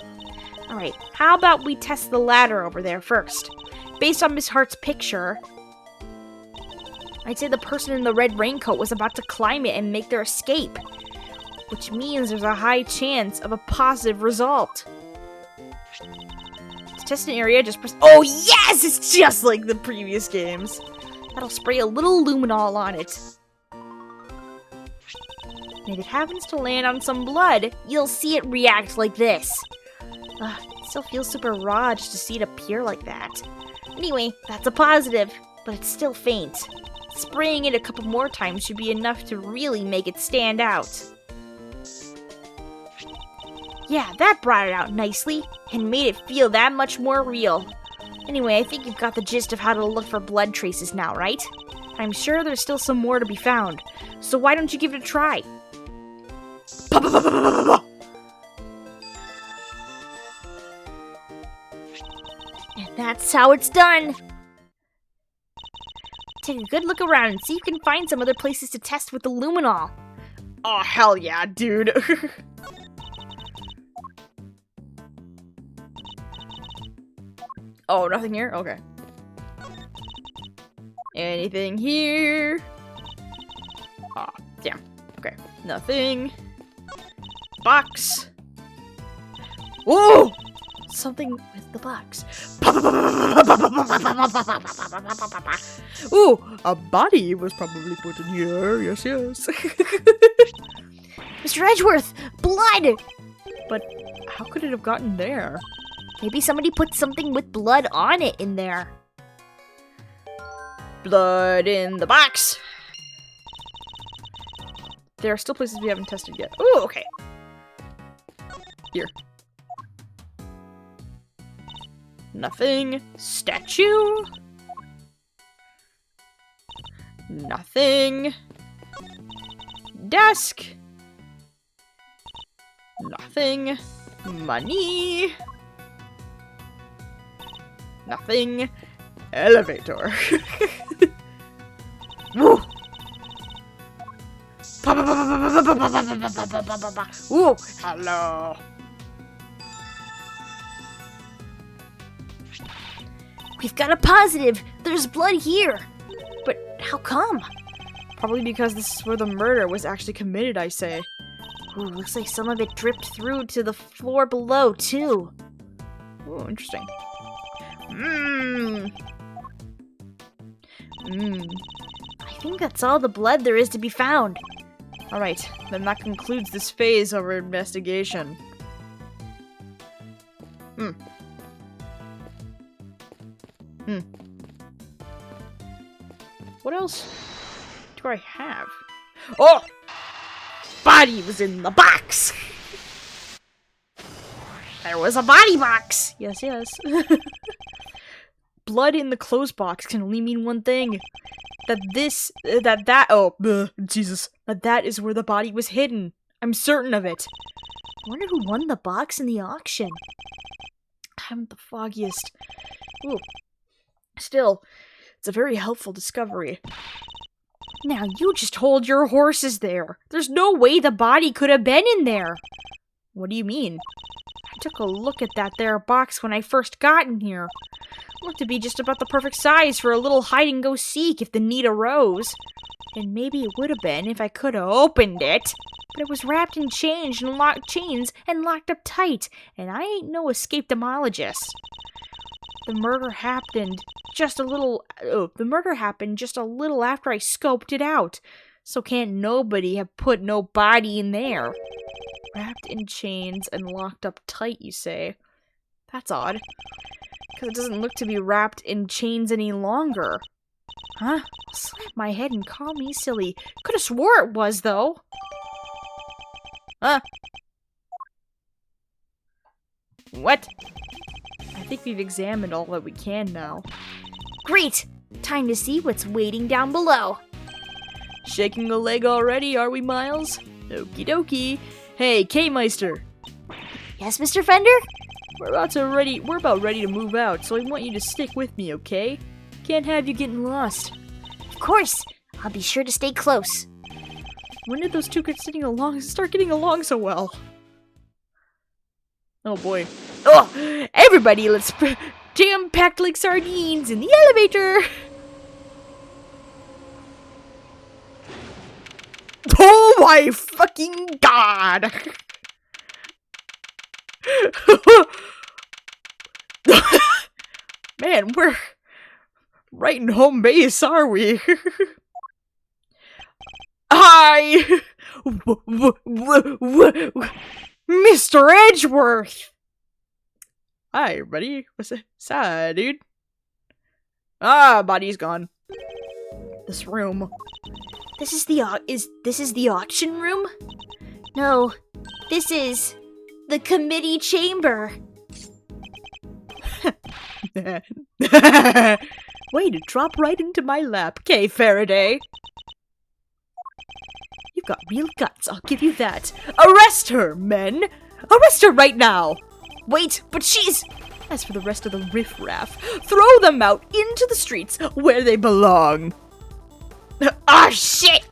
Alright, how about we test the ladder over there first? Based on Miss Hart's picture, I'd say the person in the red raincoat was about to climb it and make their escape. Which means there's a high chance of a positive result. To test an area, just press— oh yes! It's just like the previous games. That'll spray a little luminol on it. And if it happens to land on some blood, you'll see it react like this. It still feels super raw just to see it appear like that. Anyway, that's a positive, but it's still faint. Spraying it a couple more times should be enough to really make it stand out. Yeah, that brought it out nicely, and made it feel that much more real. Anyway, I think you've got the gist of how to look for blood traces now, right? I'm sure there's still some more to be found, so why don't you give it a try? And that's how it's done! Take a good look around and see if you can find some other places to test with the luminol. Oh, hell yeah, dude. Oh, nothing here? Okay. Anything here? Aw, oh, damn. Okay, nothing. Box. Whoa! Something with the box. Ooh, a body was probably put in here. Yes, yes. Mr. Edgeworth, blood! But how could it have gotten there? Maybe somebody put something with blood on it in there. Blood in the box. There are still places we haven't tested yet. Ooh, okay. Here. Nothing. Statue. Nothing. Desk. Nothing. Money. Nothing. Elevator. Woo! Ooh, hello. We've got a positive. There's blood here. But how come? Probably because this is where the murder was actually committed, I say. Ooh, looks like some of it dripped through to the floor below, too. Ooh, interesting. I think that's all the blood there is to be found. Alright, then that concludes this phase of our investigation. What else do I have? Oh! Body was in the box! There was a body box! Yes, yes. Blood in the clothes box can only mean one thing. That is where the body was hidden. I'm certain of it. I wonder who won the box in the auction. I haven't the foggiest. Ooh. Still, it's a very helpful discovery. Now you just hold your horses there. There's no way the body could have been in there. What do you mean? I took a look at that there box when I first got in here. Looked to be just about the perfect size for a little hide-and-go-seek if the need arose. And maybe it would have been if I could have opened it. But it was wrapped in chains and locked up tight, and I ain't no escapedologist. The murder happened just a little after I scoped it out. So can't nobody have put no body in there. Wrapped in chains and locked up tight, you say? That's odd. Because it doesn't look to be wrapped in chains any longer. Huh? Slap my head and call me silly. Could have swore it was, though. Huh? What? I think we've examined all that we can now. Great! Time to see what's waiting down below. Shaking a leg already, are we, Miles? Okie dokie. Hey, K-Meister. Yes, Mr. Fender? We're about ready to move out, so I want you to stick with me, okay? Can't have you getting lost. Of course. I'll be sure to stay close. When did those two start getting along so well? Oh boy. Oh! Everybody, let's jam-packed like sardines in the elevator! Oh my fucking god! Man, we're right in home base, are we? Hi! Mr. Edgeworth! Hi, everybody. What's up, dude? Ah, body's gone. This room. This is the auction room? No, this is the committee chamber. Way to drop right into my lap, Kay Faraday. You've got real guts, I'll give you that. Arrest her, men! Arrest her right now! Wait, but she's... As for the rest of the riffraff, throw them out into the streets where they belong. Ah, shit!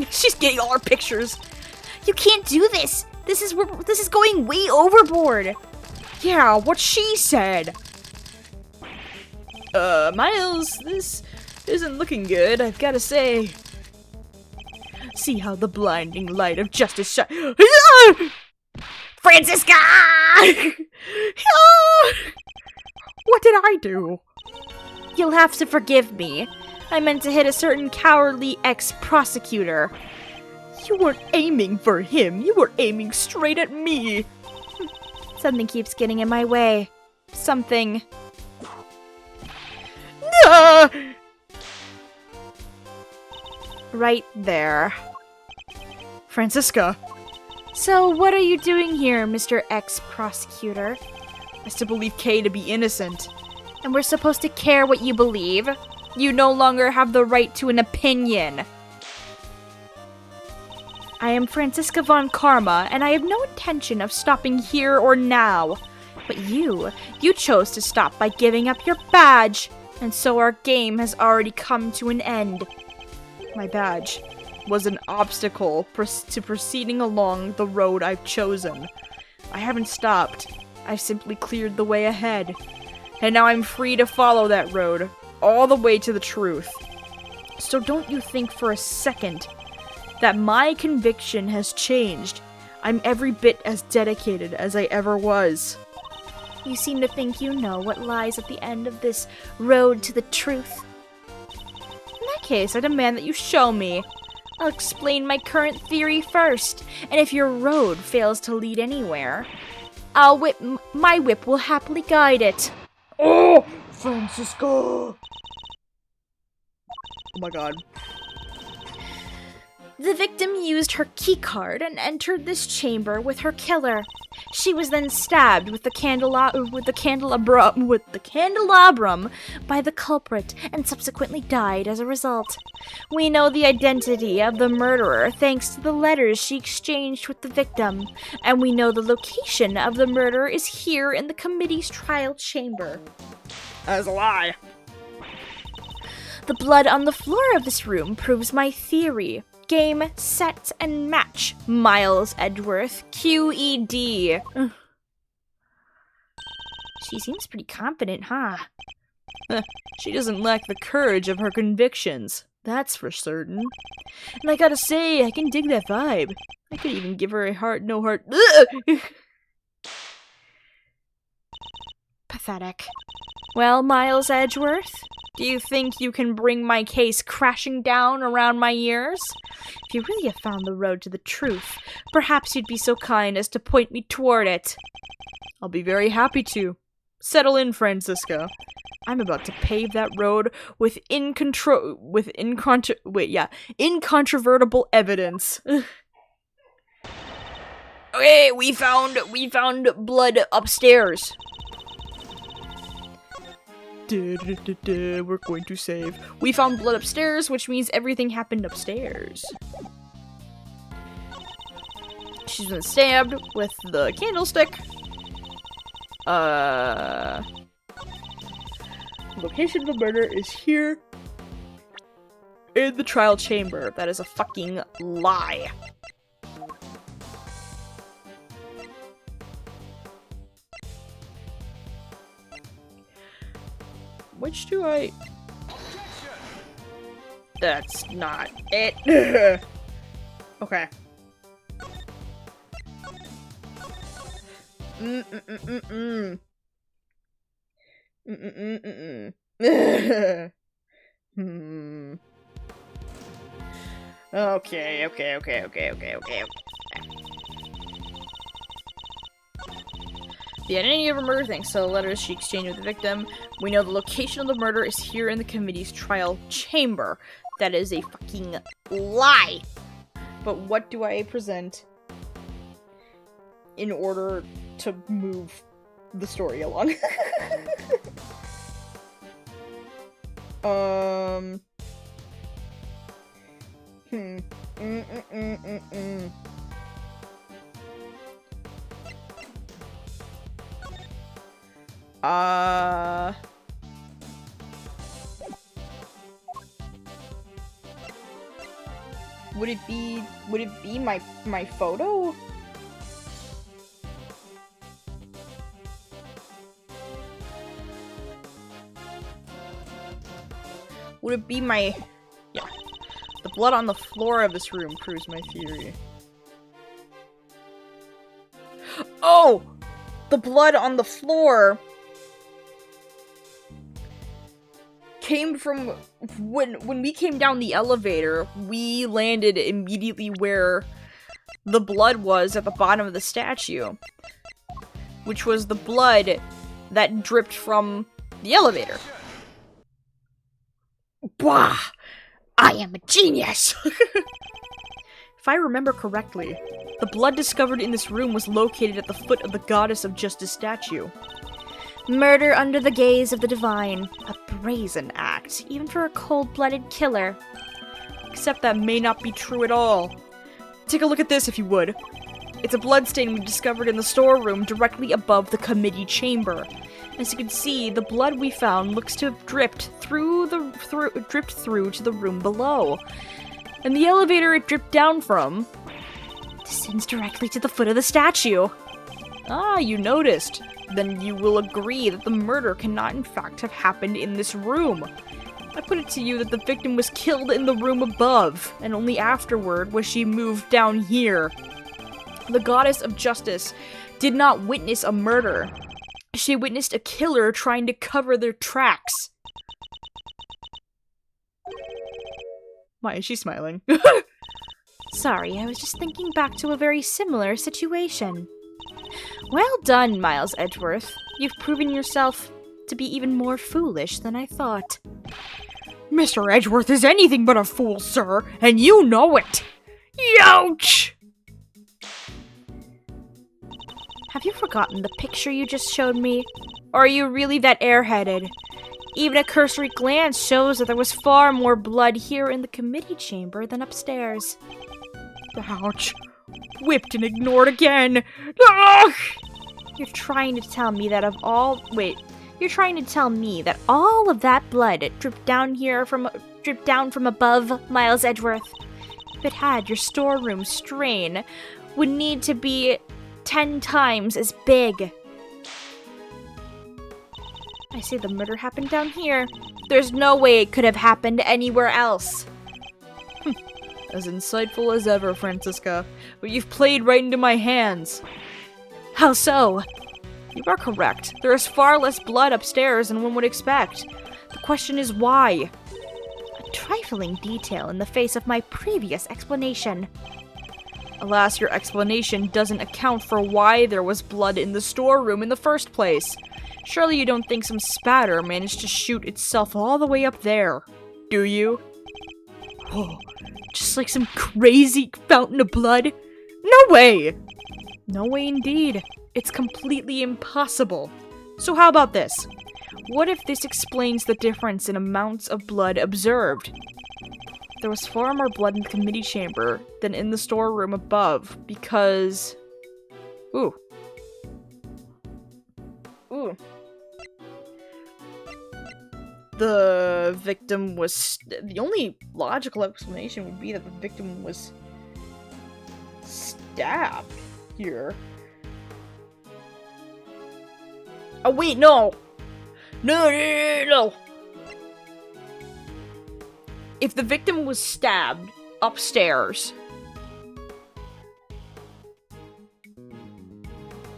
She's getting all our pictures. You can't do this! This is going way overboard! Yeah, what she said! Miles, this isn't looking good, I've gotta say. See how the blinding light of justice shines. Francisca! What did I do? You'll have to forgive me. I meant to hit a certain cowardly ex-prosecutor. You weren't aiming for him, you were aiming straight at me. Something keeps getting in my way. Something. Ah! Right there. Francisca. So, what are you doing here, Mr. Ex-prosecutor? I still believe Kay to be innocent. And we're supposed to care what you believe? You no longer have the right to an opinion. I am Francisca von Karma, and I have no intention of stopping here or now. But you chose to stop by giving up your badge, and so our game has already come to an end. My badge was an obstacle to proceeding along the road I've chosen. I haven't stopped. I've simply cleared the way ahead. And now I'm free to follow that road, all the way to the truth. So don't you think for a second that my conviction has changed. I'm every bit as dedicated as I ever was. You seem to think you know what lies at the end of this road to the truth. In that case, I demand that you show me. I'll explain my current theory first, and if your road fails to lead anywhere, my whip will happily guide it. Oh, Francisco! Oh my god. The victim used her keycard and entered this chamber with her killer. She was then stabbed with the candelabrum by the culprit and subsequently died as a result. We know the identity of the murderer thanks to the letters she exchanged with the victim, and we know the location of the murderer is here in the committee's trial chamber. That's a lie. The blood on the floor of this room proves my theory. Game, set, and match. Miles Edgeworth, QED. She seems pretty confident, huh? She doesn't lack the courage of her convictions. That's for certain. And I gotta say, I can dig that vibe. I could even give her a heart, no heart. Pathetic. Well, Miles Edgeworth, do you think you can bring my case crashing down around my ears? If you really have found the road to the truth, perhaps you'd be so kind as to point me toward it. I'll be very happy to. Settle in, Francisca. I'm about to pave that road with incontrovertible evidence. Okay, we found blood upstairs. We're going to save. We found blood upstairs, which means everything happened upstairs. She's been stabbed with the candlestick. Location of the murder is here in the trial chamber. That is a fucking lie. Which do I... That's not it. Okay. Okay. The identity of her murder thing, so the letters she exchanged with the victim. We know the location of the murder is here in the committee's trial chamber. That is a fucking lie. But what do I present in order to move the story along? Would it be my photo? Would it be my... Yeah. The blood on the floor of this room proves my theory. Oh! The blood on the floor came from... When we came down the elevator, we landed immediately where the blood was at the bottom of the statue. Which was the blood that dripped from the elevator. Bah! I am a genius! If I remember correctly, the blood discovered in this room was located at the foot of the Goddess of Justice statue. Murder under the gaze of the divine. A brazen act, even for a cold-blooded killer. Except that may not be true at all. Take a look at this if you would. It's a bloodstain we discovered in the storeroom directly above the committee chamber. As you can see, the blood we found looks to have dripped through to the room below. And the elevator it dripped down from descends directly to the foot of the statue. Ah, you noticed. Then you will agree that the murder cannot in fact have happened in this room. I put it to you that the victim was killed in the room above, and only afterward was she moved down here. The Goddess of Justice did not witness a murder. She witnessed a killer trying to cover their tracks. Why is she smiling? Sorry, I was just thinking back to a very similar situation. Well done, Miles Edgeworth. You've proven yourself to be even more foolish than I thought. Mr. Edgeworth is anything but a fool, sir, and you know it! Youch! Have you forgotten the picture you just showed me? Or are you really that airheaded? Even a cursory glance shows that there was far more blood here in the committee chamber than upstairs. Ouch. Whipped and ignored again. Ugh! You're trying to tell me that You're trying to tell me that all of that blood dripped down from above, Miles Edgeworth. If it had your storeroom strain, would need to be 10 times as big. I say the murder happened down here. There's no way it could have happened anywhere else. As insightful as ever, Francisca. But you've played right into my hands. How so? You are correct. There is far less blood upstairs than one would expect. The question is why? A trifling detail in the face of my previous explanation. Alas, your explanation doesn't account for why there was blood in the storeroom in the first place. Surely you don't think some spatter managed to shoot itself all the way up there, do you? Oh, just like some crazy fountain of blood? No way! No way indeed. It's completely impossible. So how about this? What if this explains the difference in amounts of blood observed? There was far more blood in the committee chamber than in the storeroom above because... Ooh. The victim was... The only logical explanation would be that the victim was stabbed here. Oh wait, no! No! If the victim was stabbed upstairs,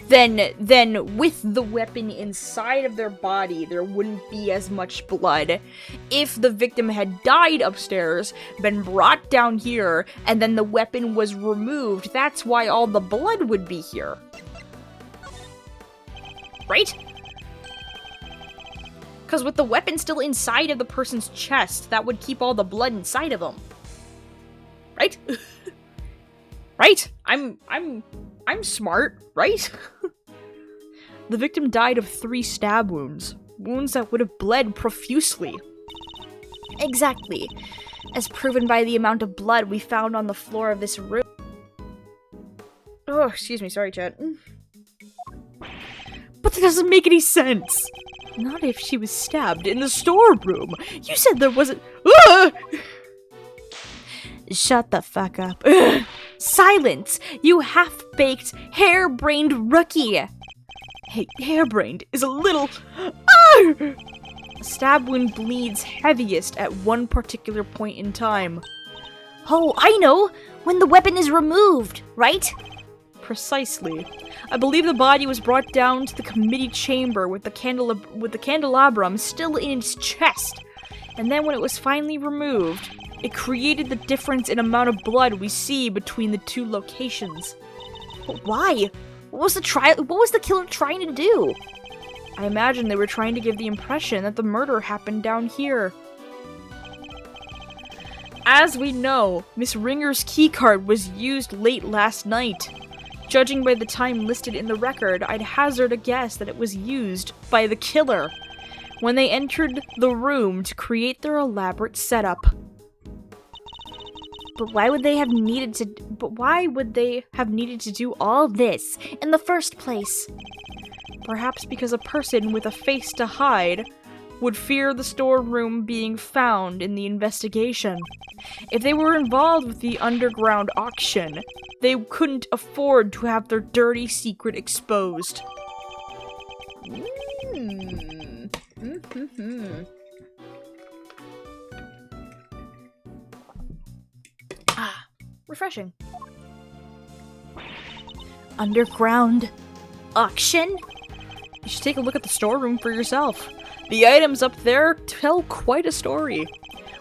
then with the weapon inside of their body, there wouldn't be as much blood. If the victim had died upstairs, been brought down here, and then the weapon was removed, that's why all the blood would be here. Right? Because with the weapon still inside of the person's chest, that would keep all the blood inside of them. Right? Right? I'm smart, right? The victim died of 3 stab wounds. Wounds that would have bled profusely. Exactly. As proven by the amount of blood we found on the floor of this room. Oh, excuse me, sorry, chat. But that doesn't make any sense! Not if she was stabbed in the storeroom. You said there wasn't. Shut the fuck up. Silence! You half-baked, harebrained rookie! Hey, harebrained is a little. A stab wound bleeds heaviest at one particular point in time. Oh, I know! When the weapon is removed, right? Precisely. I believe the body was brought down to the committee chamber with the candelabrum still in its chest. And then when it was finally removed, it created the difference in amount of blood we see between the 2 locations. But why? What was the killer trying to do? I imagine they were trying to give the impression that the murder happened down here. As we know, Miss Ringer's keycard was used late last night. Judging by the time listed in the record, I'd hazard a guess that it was used by the killer when they entered the room to create their elaborate setup. But why would they have needed to do all this in the first place? Perhaps because a person with a face to hide would fear the storeroom being found in the investigation. If they were involved with the underground auction, they couldn't afford to have their dirty secret exposed. Refreshing. Underground auction? You should take a look at the storeroom for yourself. The items up there tell quite a story.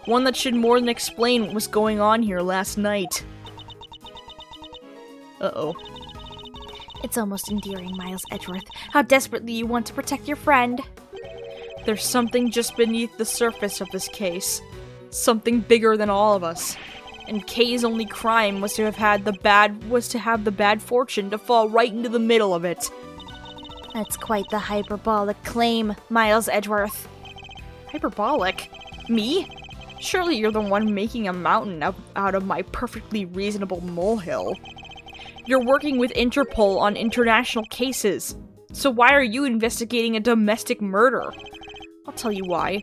One that should more than explain what was going on here last night. Uh-oh. It's almost endearing, Miles Edgeworth. How desperately you want to protect your friend. There's something just beneath the surface of this case. Something bigger than all of us. And Kay's only crime was to have the bad fortune to fall right into the middle of it. That's quite the hyperbolic claim, Miles Edgeworth. Hyperbolic? Me? Surely you're the one making a mountain out of my perfectly reasonable molehill. You're working with Interpol on international cases. So why are you investigating a domestic murder? I'll tell you why.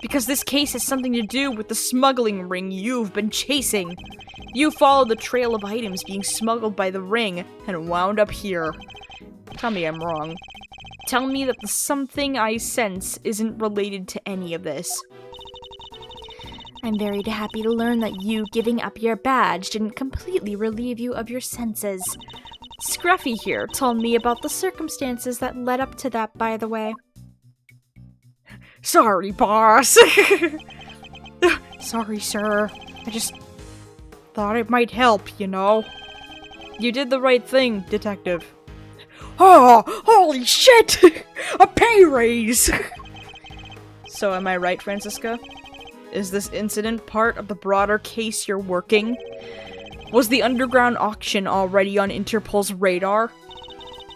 Because this case has something to do with the smuggling ring you've been chasing. You followed the trail of items being smuggled by the ring and wound up here. Tell me I'm wrong. Tell me that the something I sense isn't related to any of this. I'm very happy to learn that you giving up your badge didn't completely relieve you of your senses. Scruffy here told me about the circumstances that led up to that, by the way. Sorry, boss. Sorry, sir. I just thought it might help, you know. You did the right thing, detective. Oh, holy shit! A pay raise! So am I right, Francisca? Is this incident part of the broader case you're working? Was the underground auction already on Interpol's radar?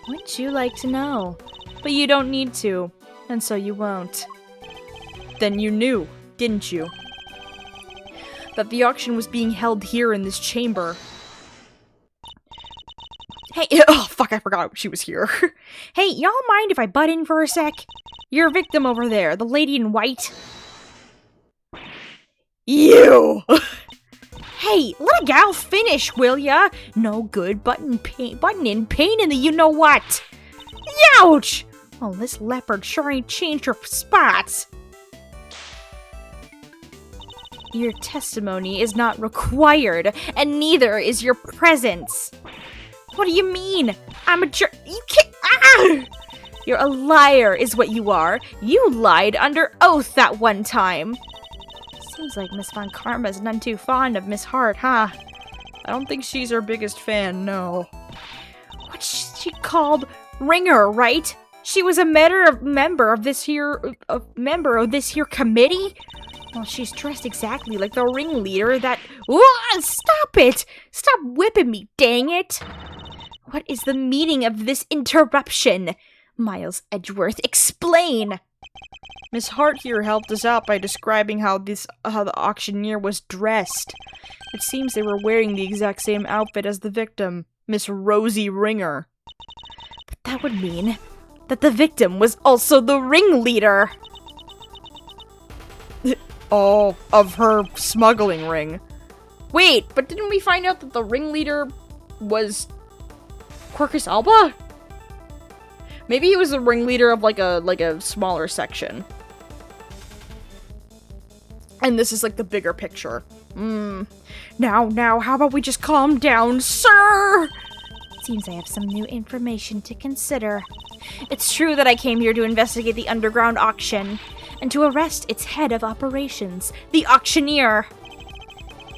Wouldn't you like to know? But you don't need to, and so you won't. Then you knew, didn't you? That the auction was being held here in this chamber. Hey, oh fuck, I forgot she was here. Hey, y'all mind if I butt in for a sec? Your victim over there, the lady in white. You! Hey, let a gal finish, will ya? No good button in pain in the you-know-what. Youch! Well, this leopard sure ain't changed her spots. Your testimony is not required, and neither is your presence. What do you mean? I'm a jerk. You can't. Ah! You're a liar, is what you are. You lied under oath that one time. Seems like Miss Von Karma's none too fond of Miss Hart, huh? I don't think she's her biggest fan, no. What's she called? Ringer, right? She was a member of this here committee? Well, she's dressed exactly like the ringleader that— Stop it! Stop whipping me, dang it! What is the meaning of this interruption? Miles Edgeworth, explain! Miss Hart here helped us out by describing how the auctioneer was dressed. It seems they were wearing the exact same outfit as the victim, Miss Rosie Ringer. But that would mean that the victim was also the ringleader! Oh, of her smuggling ring. Wait, but didn't we find out that the ringleader was Quercus Alba? Maybe he was the ringleader of like a smaller section. And this is like the bigger picture. Now, how about we just calm down, sir? Seems I have some new information to consider. It's true that I came here to investigate the underground auction, and to arrest its head of operations, the auctioneer.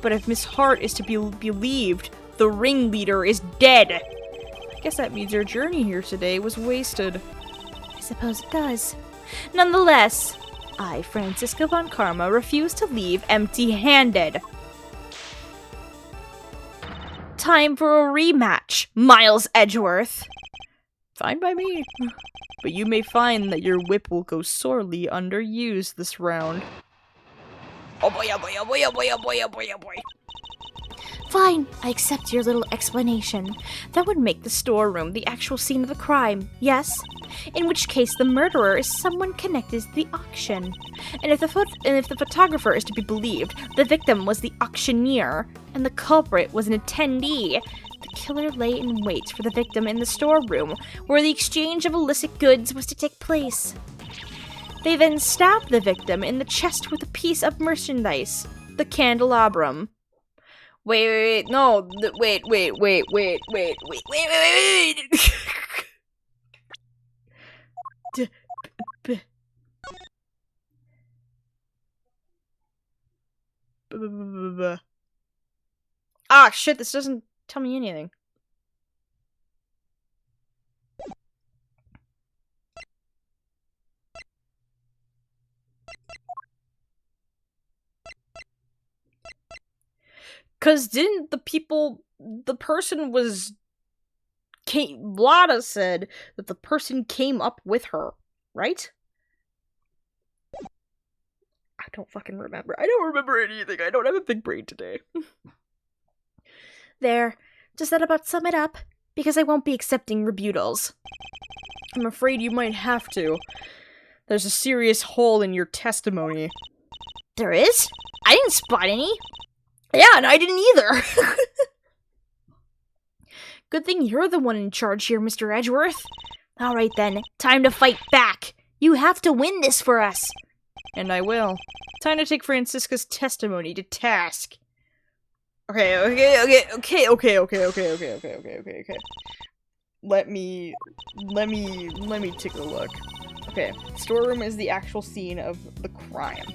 But if Miss Hart is to be believed, the ringleader is dead. I guess that means your journey here today was wasted. I suppose it does. Nonetheless, I, Francisca Von Karma, refuse to leave empty-handed. Time for a rematch, Miles Edgeworth. Fine by me. But you may find that your whip will go sorely underused this round. Oh boy, oh boy, oh boy, oh boy, oh boy, oh boy, oh boy. Fine, I accept your little explanation. That would make the storeroom the actual scene of the crime, yes? In which case the murderer is someone connected to the auction. And if the photographer is to be believed, the victim was the auctioneer, and the culprit was an attendee. The killer lay in wait for the victim in the storeroom, where the exchange of illicit goods was to take place. They then stabbed the victim in the chest with a piece of merchandise, the candelabrum. Wait, no, wait. Ah, shit, this doesn't tell me anything. Cause didn't Vlada said that the person came up with her, right? I don't fucking remember. I don't remember anything. I don't have a big brain today. There. Does that about sum it up? Because I won't be accepting rebuttals. I'm afraid you might have to. There's a serious hole in your testimony. There is? I didn't spot any. Yeah, and I didn't either. Good thing you're the one in charge here, Mr. Edgeworth. Alright then, time to fight back. You have to win this for us. And I will. Time to take Francisca's testimony to task. Okay. Let me take a look. Okay, storeroom is the actual scene of the crime.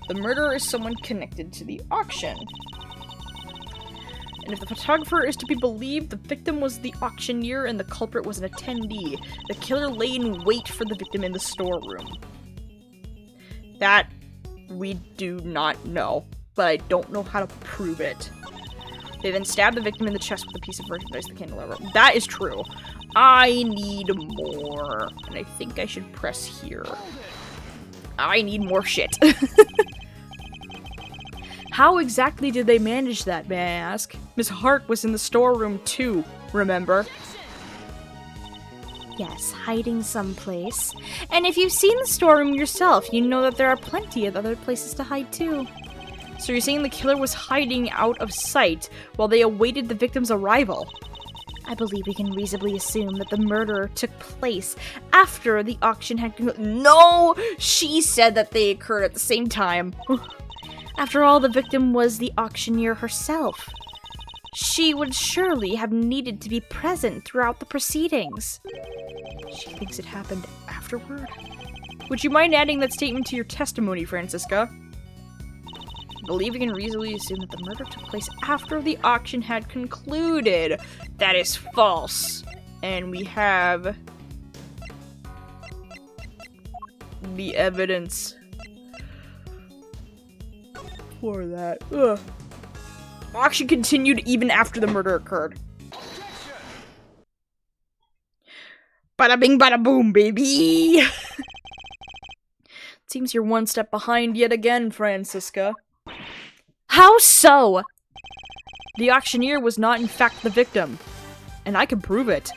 The murderer is someone connected to the auction. And if the photographer is to be believed, the victim was the auctioneer and the culprit was an attendee. The killer lay in wait for the victim in the storeroom. That we do not know, but I don't know how to prove it. They then stabbed the victim in the chest with a piece of merchandise, the candelabrum. That is true. I need more. And I think I should press here. I need more shit. How exactly did they manage that, may I ask? Miss Hart was in the storeroom too, remember? Yes, hiding someplace. And if you've seen the storeroom yourself, you know that there are plenty of other places to hide too. So you're saying the killer was hiding out of sight while they awaited the victim's arrival? I believe we can reasonably assume that the murder took place after the auction had concluded. No! She said that they occurred at the same time. After all, the victim was the auctioneer herself. She would surely have needed to be present throughout the proceedings. She thinks it happened afterward? Would you mind adding that statement to your testimony, Francisca? I believe we can reasonably assume that the murder took place after the auction had concluded. That is false. And we have the evidence for that. Ugh. Auction continued even after the murder occurred. Bada bing, bada boom, baby! Seems you're one step behind yet again, Francisca. How so? The auctioneer was not in fact the victim. And I can prove it.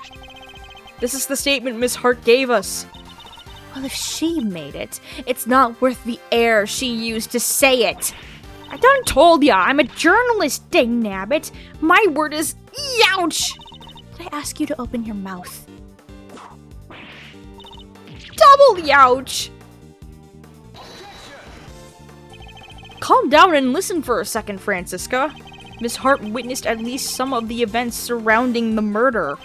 This is the statement Miss Hart gave us. Well, if she made it, it's not worth the air she used to say it. I done told ya, I'm a journalist, dang nabbit. My word is youch! Did I ask you to open your mouth? Double youch! Calm down and listen for a second, Francisca. Miss Hart witnessed at least some of the events surrounding the murder,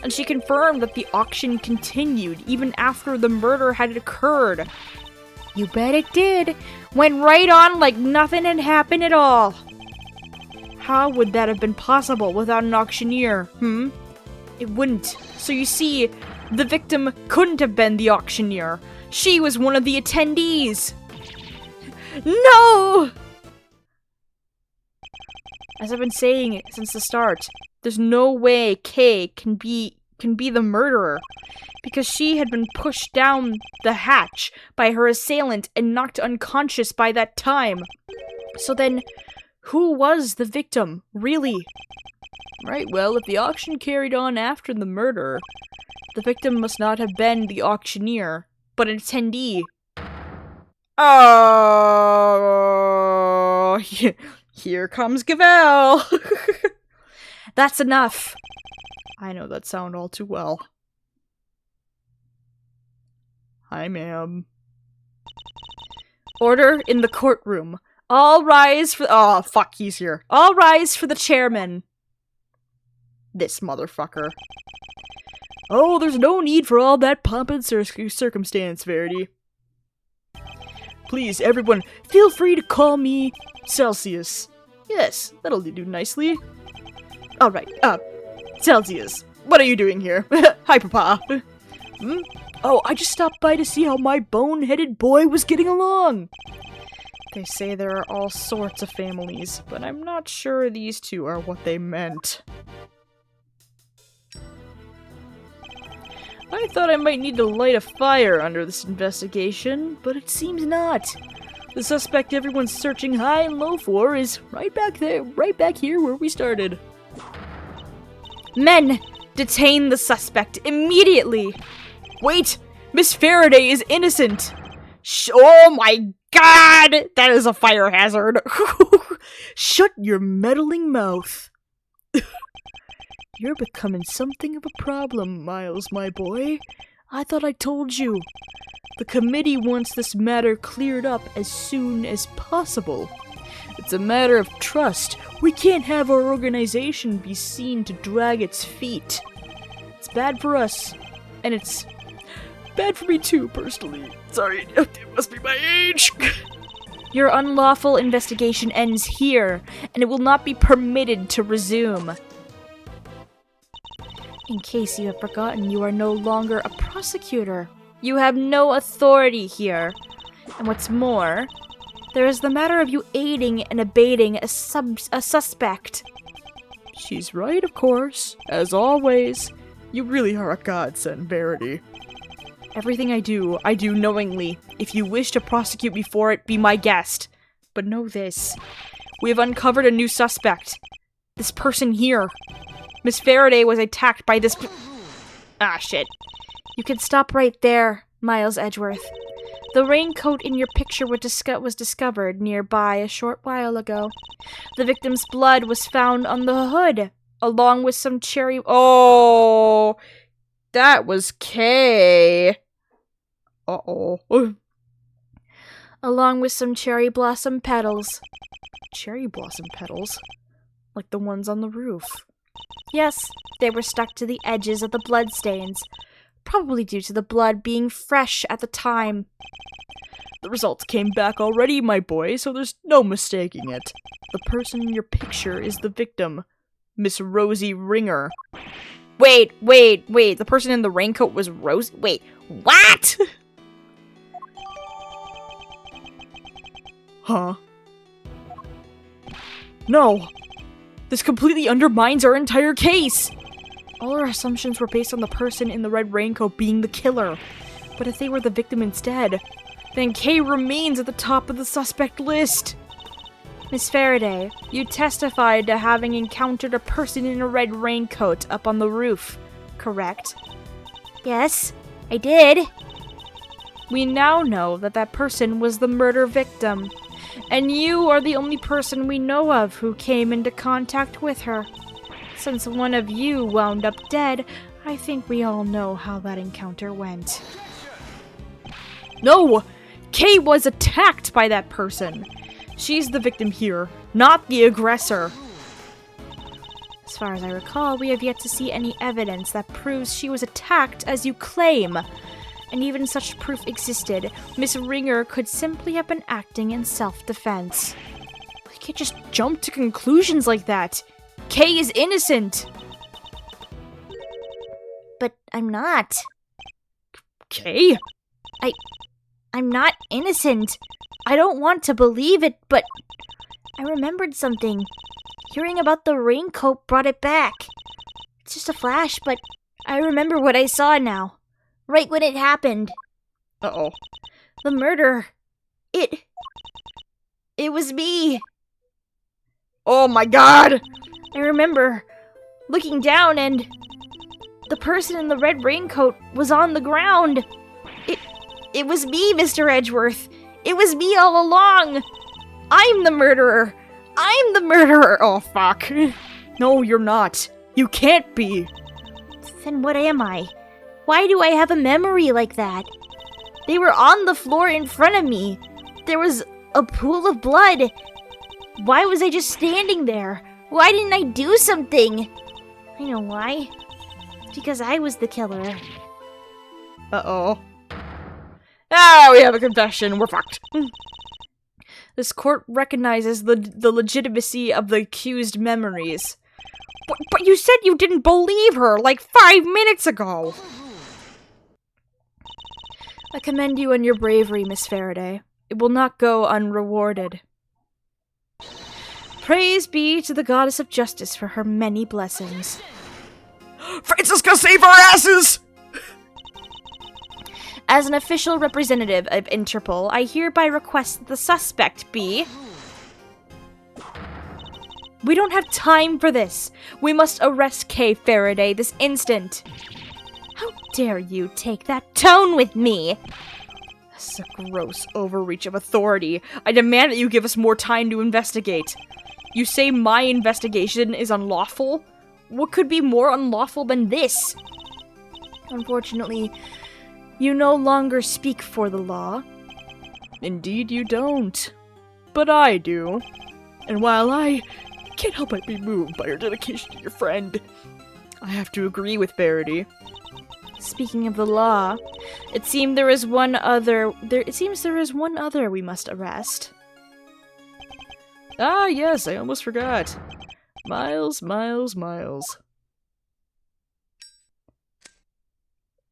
and she confirmed that the auction continued even after the murder had occurred. You bet it did. Went right on like nothing had happened at all. How would that have been possible without an auctioneer, It wouldn't. So you see, the victim couldn't have been the auctioneer. She was one of the attendees. No! As I've been saying since the start, there's no way Kay can be the murderer, because she had been pushed down the hatch by her assailant and knocked unconscious by that time. So then, who was the victim, really? Right, well, if the auction carried on after the murder, the victim must not have been the auctioneer, but an attendee. Oh, here comes Gavel. That's enough. I know that sound all too well. Hi, ma'am. Order in the courtroom. All rise for— oh, fuck, he's here. All rise for the chairman. This motherfucker. Oh, there's no need for all that pomp and circumstance, Verity. Please, everyone, feel free to call me Celsius. Yes, that'll do nicely. Alright, Celsius, what are you doing here? Hi, Papa. Oh, I just stopped by to see how my bone-headed boy was getting along. They say there are all sorts of families, but I'm not sure these two are what they meant. I thought I might need to light a fire under this investigation, but it seems not. The suspect everyone's searching high and low for is right back there, right back here where we started. Men, detain the suspect immediately! Wait! Miss Faraday is innocent! Oh my god! That is a fire hazard! Shut your meddling mouth! You're becoming something of a problem, Miles, my boy. I thought I told you. The committee wants this matter cleared up as soon as possible. It's a matter of trust. We can't have our organization be seen to drag its feet. It's bad for us, and it's bad for me too, personally. Sorry, it must be my age. Your unlawful investigation ends here, and it will not be permitted to resume. In case you have forgotten, you are no longer a prosecutor. You have no authority here. And what's more, there is the matter of you aiding and abetting a suspect. She's right, of course, as always. You really are a godsend, Verity. Everything I do knowingly. If you wish to prosecute me for it, be my guest. But know this. We have uncovered a new suspect. This person here. Miss Faraday was attacked by this Ah, shit. You can stop right there, Miles Edgeworth. The raincoat in your picture was discovered nearby a short while ago. The victim's blood was found on the hood, along with some cherry— Oh! That was Kay. Uh-oh. Along with some cherry blossom petals. Cherry blossom petals? Like the ones on the roof. Yes, they were stuck to the edges of the bloodstains, probably due to the blood being fresh at the time. The results came back already, my boy, so there's no mistaking it. The person in your picture is the victim, Miss Rosie Ringer. Wait, the person in the raincoat was Rosie? Wait, what? Huh? No! This completely undermines our entire case! All our assumptions were based on the person in the red raincoat being the killer. But if they were the victim instead, then Kay remains at the top of the suspect list! Miss Faraday, you testified to having encountered a person in a red raincoat up on the roof, correct? Yes, I did. We now know that that person was the murder victim, and you are the only person we know of who came into contact with her. Since one of you wound up dead, I think we all know how that encounter went. No! Kay was attacked by that person! She's the victim here, not the aggressor. As far as I recall, we have yet to see any evidence that proves she was attacked as you claim. And even such proof existed, Miss Ringer could simply have been acting in self-defense. We can't just jump to conclusions like that. Kay is innocent. But I'm not. Kay? I'm not innocent. I don't want to believe it, but I remembered something. Hearing about the raincoat brought it back. It's just a flash, but I remember what I saw now. Right when it happened. Uh-oh. The murder. It was me. Oh my god! I remember looking down and the person in the red raincoat was on the ground. It was me, Mr. Edgeworth. It was me all along. I'm the murderer. I'm the murderer. Oh, fuck. No, you're not. You can't be. Then what am I? Why do I have a memory like that? They were on the floor in front of me. There was a pool of blood. Why was I just standing there? Why didn't I do something? I know why. It's because I was the killer. Uh-oh. Ah, we have a confession. We're fucked. This court recognizes the legitimacy of the accused memories. But you said you didn't believe her like 5 minutes ago! I commend you on your bravery, Miss Faraday. It will not go unrewarded. Praise be to the goddess of justice for her many blessings. Francisca, save our asses! As an official representative of Interpol, I hereby request that the suspect be... We don't have time for this. We must arrest Kay Faraday this instant. How dare you take that tone with me? This is a gross overreach of authority. I demand that you give us more time to investigate. You say my investigation is unlawful? What could be more unlawful than this? Unfortunately, you no longer speak for the law. Indeed you don't. But I do. And while I can't help but be moved by your dedication to your friend, I have to agree with Verity. Speaking of the law, it seems there is one other we must arrest. Ah, yes, I almost forgot. Miles.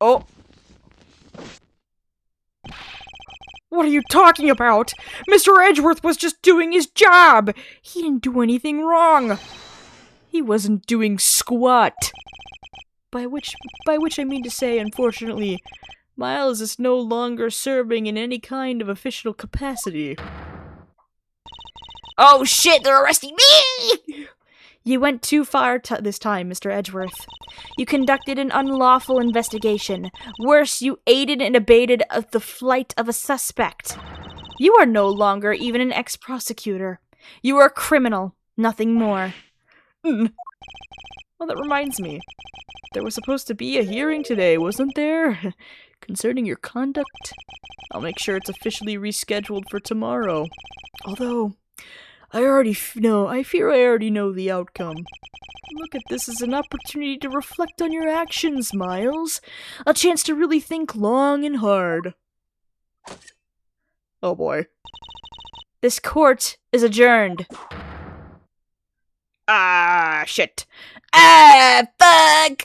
Oh! What are you talking about? Mr. Edgeworth was just doing his job! He didn't do anything wrong! He wasn't doing squat! By which I mean to say, unfortunately, Miles is no longer serving in any kind of official capacity. Oh shit, they're arresting me! You went too far this time, Mr. Edgeworth. You conducted an unlawful investigation. Worse, you aided and abetted the flight of a suspect. You are no longer even an ex-prosecutor. You are a criminal, nothing more. Well, that reminds me. There was supposed to be a hearing today, wasn't there? Concerning your conduct. I'll make sure it's officially rescheduled for tomorrow. Although, I fear I already know the outcome. Look at this as an opportunity to reflect on your actions, Miles. A chance to really think long and hard. Oh boy. This court is adjourned. Ah, shit. Ah, fuck!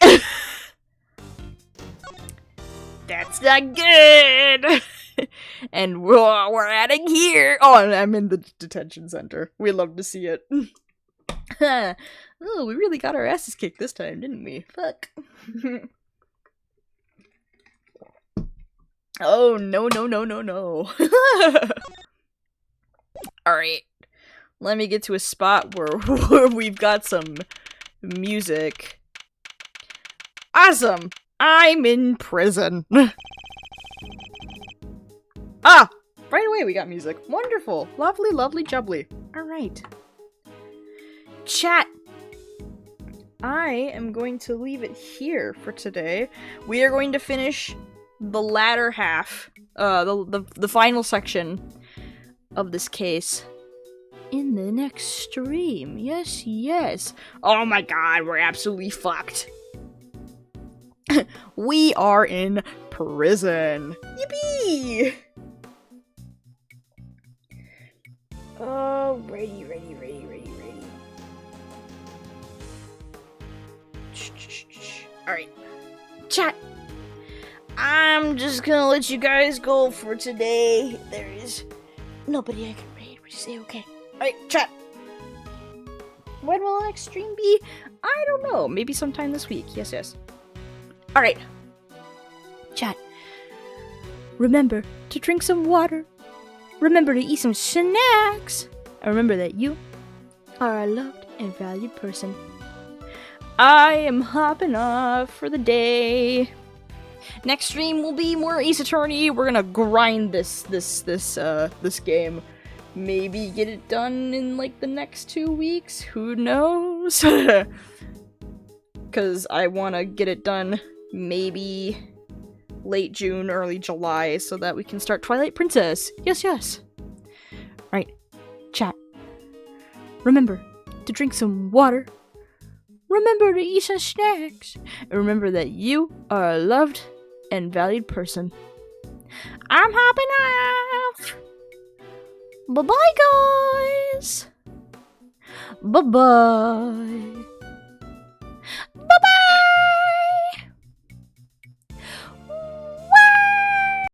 That's not good! And we're adding here. Oh, I'm in the detention center. We love to see it. Oh, we really got our asses kicked this time, didn't we? Fuck. Oh, no. Alright. Let me get to a spot where we've got some music. Awesome! I'm in prison. Ah! Right away we got music. Wonderful. Lovely, lovely, jubbly. Alright. Chat. I am going to leave it here for today. We are going to finish the latter half, the final section of this case in the next stream. Yes. Oh my god, we're absolutely fucked. We are in prison. Yippee! Oh, ready. Alright. Chat. I'm just gonna let you guys go for today. There is nobody I can raid, which is okay. Alright, chat. When will the next stream be? I don't know. Maybe sometime this week. Yes. Alright. Chat. Remember to drink some water. Remember to eat some snacks. And remember that you are a loved and valued person. I am hopping off for the day. Next stream will be more Ace Attorney. We're gonna grind this game. Maybe get it done in like the next 2 weeks. Who knows? Cause I wanna get it done maybe late June, early July, so that we can start Twilight Princess. Yes. Alright, chat. Remember to drink some water. Remember to eat some snacks. And remember that you are a loved and valued person. I'm hopping off. Bye-bye, guys. Bye-bye.